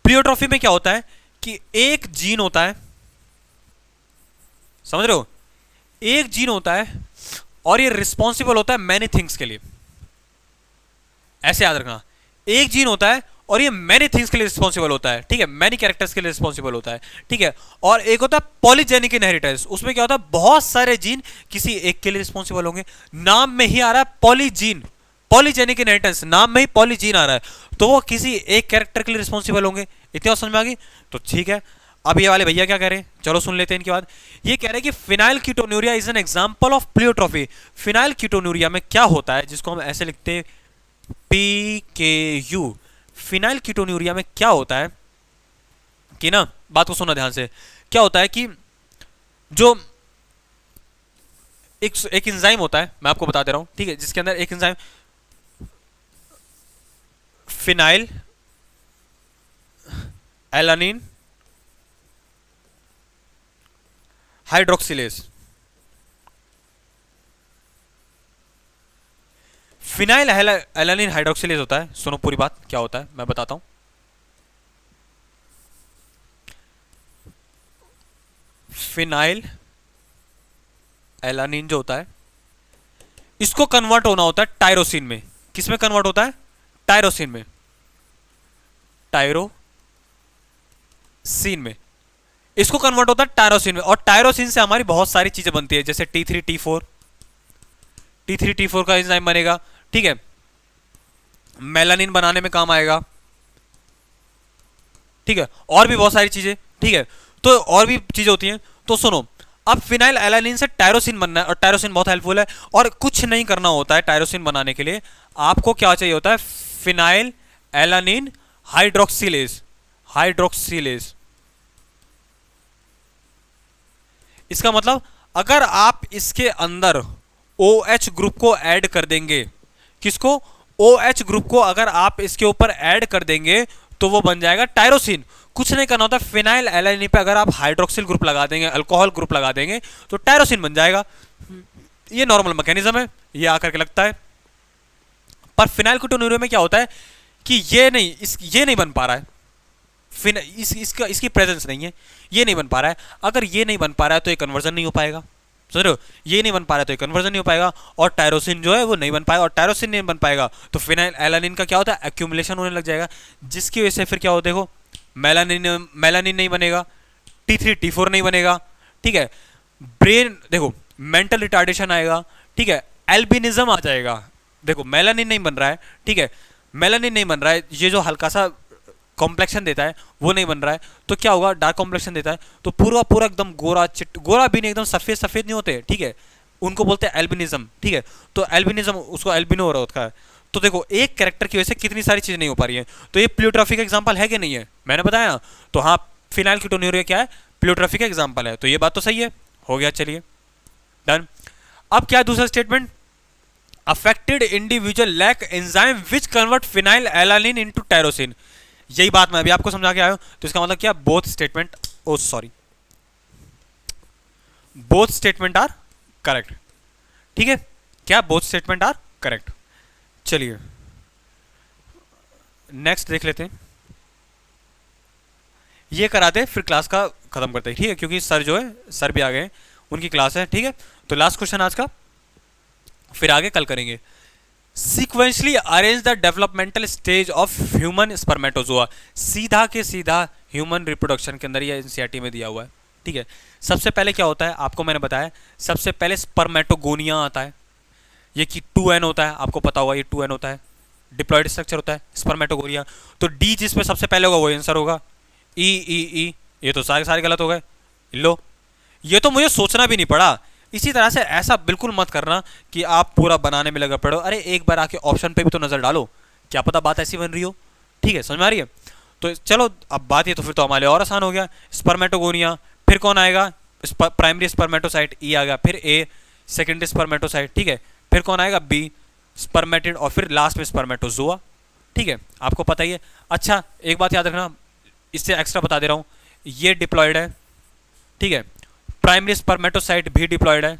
प्लियोट्रॉफी में क्या होता है कि एक जीन होता है, समझ रहे हो? एक जीन होता है और ये रिस्पॉन्सिबल होता है मैनी थिंग्स के लिए। ऐसे याद रखना, एक जीन होता है और ये मैनी थिंग्स के लिए रिस्पॉन्सिबल होता है, ठीक है, मैनी कैरेक्टर्स के लिए रिस्पॉन्सिबल होता है, ठीक है। और एक होता है पॉलीजेनिक इनहेरिटेंस, उसमें क्या होता है? बहुत सारे जीन किसी एक के लिए रिस्पॉन्सिबल होंगे। नाम में ही आ रहा है पॉलीजीन, पॉलीजेनिक इनहेरिटेंस, नाम में ही पॉलीजीन आ रहा है, तो वो किसी एक कैरेक्टर के लिए रिस्पॉन्सिबल होंगे। इतनी बात समझ में आ गई? तो ठीक है, अब ये वाले भैया क्या कह रहे हैं, चलो सुन लेते हैं इनके बाद। ये कह रहे हैं कि phenylketonuria is an example of pleiotropy. Phenylketonuria में क्या होता है, जिसको हम ऐसे लिखते हैं PKU। फिनाइल कीटोन्यूरिया में क्या होता है कि ना, बात को सुनना ध्यान से, क्या होता है कि जो एक एंजाइम होता है, मैं आपको बता दे रहा हूं, ठीक है, जिसके अंदर एक enzyme phenyl alanine hydroxylase. Phenyl alanine hydroxylase होता है, सुनो पूरी बात क्या होता है मैं बताता हूं। फिनाइल एलानिन जो होता है, इसको कन्वर्ट होना होता है टायरोसिन में। किस में कन्वर्ट होता है? टायरोसिन में, टायरोसिन में इसको कन्वर्ट होता है टायरोसिन में। और टायरोसिन से हमारी बहुत सारी चीजें बनती है, जैसे टी थ्री टी फोर का एंजाइम बनेगा, ठीक है, मेलानिन बनाने में काम आएगा, ठीक है, और भी बहुत सारी चीजें, ठीक है। तो और भी चीजें होती हैं। तो सुनो, अब फिनाइल एलानिन से टायरोसिन बनना है, और टायरोसिन बहुत हेल्पफुल है, और कुछ नहीं करना होता है टायरोसिन बनाने के लिए। आपको क्या चाहिए होता है? Phenyl alanine hydroxylase. हाइड्रोक्सिलेज, इसका मतलब अगर आप इसके अंदर OH ग्रुप को ऐड कर देंगे, किसको? OH ग्रुप को अगर आप इसके ऊपर ऐड कर देंगे तो वो बन जाएगा टायरोसिन। कुछ नहीं करना होता, फिनाइल एलानिन पे अगर आप हाइड्रोक्सिल ग्रुप लगा देंगे, अल्कोहल ग्रुप लगा देंगे, तो टायरोसिन बन जाएगा। ये नॉर्मल मैकेनिज्म है, ये आकर के लगता है। पर फिनाइलकीटोन्यूरिया में क्या होता है कि ये नहीं बन पा रहा है, इसकी प्रेजेंस नहीं है, ये नहीं बन पा रहा है। अगर ये नहीं बन पा रहा है तो ये कन्वर्जन नहीं हो पाएगा, समझ रहे हो? ये नहीं बन पा रहा है तो ये कन्वर्जन नहीं हो पाएगा, और टायरोसिन जो है वो नहीं बन पाएगा, और टायरोसिन नहीं बन पाएगा तो फिनाइल एलानिन का क्या होता है? एक्यूमुलेशन होने लग जाएगा, जिसकी वजह से फिर क्या होता है? देखो, मेलानिन नहीं बनेगा, T3T4 नहीं बनेगा, ठीक है, ब्रेन देखो मेंटल रिटार्डेशन आएगा, ठीक है, एल्बिनिज्म आ जाएगा। देखो मेलानिन नहीं बन रहा है, ठीक है, मेलानिन नहीं बन रहा है, ये जो हल्का सा कॉम्प्लेक्शन देता है वो नहीं बन रहा है, तो क्या होगा? डार्क कॉम्प्लेक्शन देता है तो पूरा पूरा एकदम गोरा गोरा भी नहीं, एकदम सफेद सफेद नहीं होते, ठीक है, उनको बोलते हैं एल्बिनिज्म, ठीक है। तो एल्बिनिज्म, उसको एल्बिनो हो रहा होता है। तो देखो एक कैरेक्टर की वजह से कितनी सारी चीजें नहीं हो पा रही है। तो ये प्लियोट्रॉफी का एग्जांपल है कि नहीं है? मैंने बताया। तो हाँ, फिनाइलकीटोन्यूरिया क्या है? प्लियोट्रॉफी का एग्जांपल है। तो ये बात तो सही है, हो गया, चलिए डन। अब क्या है दूसरा statement? Affected individual lack enzyme which convert phenylalanine into tyrosine. यही बात मैं अभी आपको समझा के आया हूं। तो इसका मतलब क्या? Both statement, oh sorry, both statement are correct, ठीक है, क्या? Both statement are correct. चलिए नेक्स्ट देख लेते हैं, ये कराते फिर क्लास का खत्म करते हैं, ठीक है, क्योंकि सर जो है, सर भी आ गए, उनकी क्लास है, ठीक है। तो लास्ट क्वेश्चन आज का, फिर आगे कल करेंगे। Sequentially arrange the developmental stage of human spermatozoa. सीधा के सीधा ह्यूमन रिप्रोडक्शन के अंदर ये एनसीईआरटी में दिया हुआ है, ठीक है। सबसे पहले क्या होता है आपको मैंने बताया, सबसे पहले स्पर्मेटोगोनिया आता है, ये कि 2n होता है, आपको पता होगा ये 2n होता है, डिप्लॉयड स्ट्रक्चर होता है स्पर्मेटोगोनिया। तो डी जिसमें सबसे पहले होगा वो आंसर होगा। ई ई ई, ये तो सारे सारे गलत हो गए। लो, ये तो मुझे सोचना भी नहीं पड़ा। इसी तरह से ऐसा बिल्कुल मत करना कि आप पूरा बनाने में लगा पड़ो। अरे एक बार आके ऑप्शन पे भी तो नजर डालो, क्या पता बात ऐसी बन रही हो, ठीक है, समझ में आ रही है? तो चलो अब बात ये तो फिर तो हमारे और आसान हो गया। स्पर्मेटोगोनिया, फिर कौन आएगा? प्राइमरी स्पर्मेटोसाइट, ई आ गया, फिर ए सेकेंडरी स्पर्मेटोसाइट, ठीक है, फिर कौन आएगा? बी स्पर्मेटिड, और फिर लास्ट में स्पर्मेटोजोआ, ठीक है, आपको पता ही है। अच्छा एक बात याद रखना, इससे एक्स्ट्रा बता दे रहा हूं, ये डिप्लॉयड है, ठीक है, प्राइमरी स्पर्मेटोसाइट भी डिप्लॉयड है,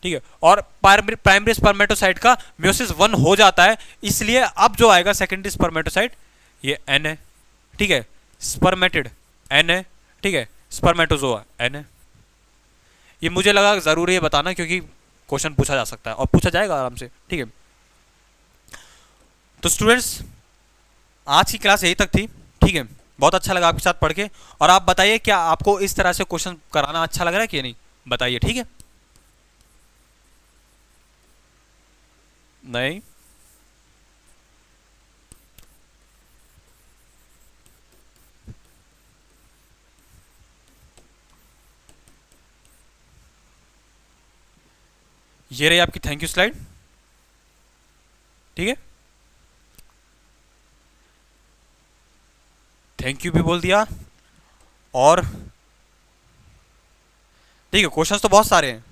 ठीक है, और प्राइमरी स्पर्मेटोसाइट का म्योसिस 1 हो जाता है, इसलिए अब जो आएगा सेकेंडरी स्पर्मेटोसाइट ये एन है, ठीक है, स्पर्मेटिड एन है, ठीक है, स्पर्मेटोजोआ एन है। ये मुझे लगा जरूरी है बताना, क्योंकि क्वेश्चन पूछा जा सकता है और पूछा जाएगा आराम से, ठीक है। तो स्टूडेंट्स आज की क्लास यही तक थी, ठीक है, बहुत अच्छा लगा आपके साथ पढ़ के। और आप बताइए क्या आपको इस तरह से क्वेश्चन कराना अच्छा लग रहा है कि नहीं, बताइए, ठीक है। नहीं, ये रही आपकी थैंक यू स्लाइड, ठीक है, थैंक यू भी बोल दिया, और ठीक है, क्वेश्चंस तो बहुत सारे हैं।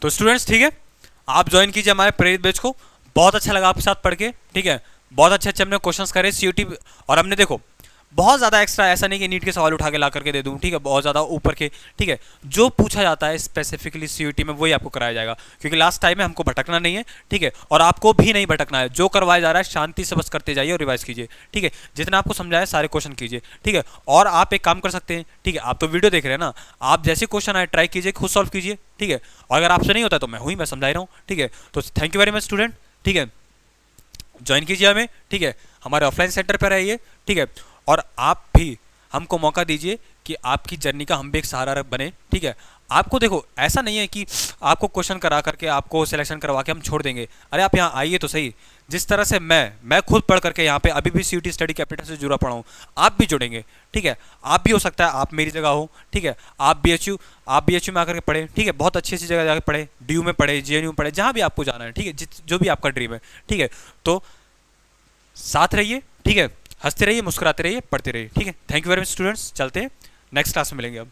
तो स्टूडेंट्स ठीक है, आप ज्वाइन कीजिए हमारे प्रेरित बैच को। बहुत अच्छा लगा आपके साथ पढ़ के, ठीक है। बहुत अच्छे अच्छे हमने क्वेश्चंस करे सीयूटी, और हमने देखो बहुत ज़्यादा एक्स्ट्रा ऐसा नहीं कि नीट के सवाल उठा के ला करके दे दूं, ठीक है, बहुत ज़्यादा ऊपर के, ठीक है। जो पूछा जाता है स्पेसिफिकली सीयूटी में वही आपको कराया जाएगा, क्योंकि लास्ट टाइम में हमको भटकना नहीं है, ठीक है, और आपको भी नहीं भटकना है। जो करवाया जा रहा है शांति से बस करते जाइए और रिवाइज कीजिए, ठीक है। जितना आपको समझाया सारे क्वेश्चन कीजिए, ठीक है। और आप एक काम कर सकते हैं, ठीक है, आप तो वीडियो देख रहे हैं ना, आप जैसे क्वेश्चन आए ट्राई कीजिए, खुद सॉल्व कीजिए, ठीक है। और अगर आपसे नहीं होता तो मैं समझा ही रहा हूँ, ठीक है। तो thank you very much student, ठीक है। ज्वाइन कीजिए हमें, ठीक है, हमारे ऑफलाइन सेंटर पर रहिए, ठीक है। और आप भी हमको मौका दीजिए कि आपकी जर्नी का हम भी एक सहारा बने, ठीक है। आपको देखो ऐसा नहीं है कि आपको क्वेश्चन करा करके आपको सिलेक्शन करवा के हम छोड़ देंगे। अरे आप यहाँ आइए तो सही। जिस तरह से मैं खुद पढ़ करके यहाँ पे अभी भी सीयूटी स्टडी कैपिटल से जुड़ा पड़ा हूँ, आप भी जुड़ेंगे, ठीक है। आप भी हो सकता है आप मेरी जगह हो, ठीक है। आप बीएचयू में आकर के पढ़े, ठीक है, बहुत अच्छी अच्छी जगह जाकर पढ़े, डीयू में पढ़े, जेएनयू में पढ़े, जहाँ भी आपको जाना है, ठीक है, जो भी आपका ड्रीम है, ठीक है। तो साथ रहिए, ठीक है, हंसते रहिए, मुस्कुराते रहिए, पढ़ते रहिए, ठीक है। Thank you very much students, चलते हैं, नेक्स्ट क्लास में मिलेंगे अब।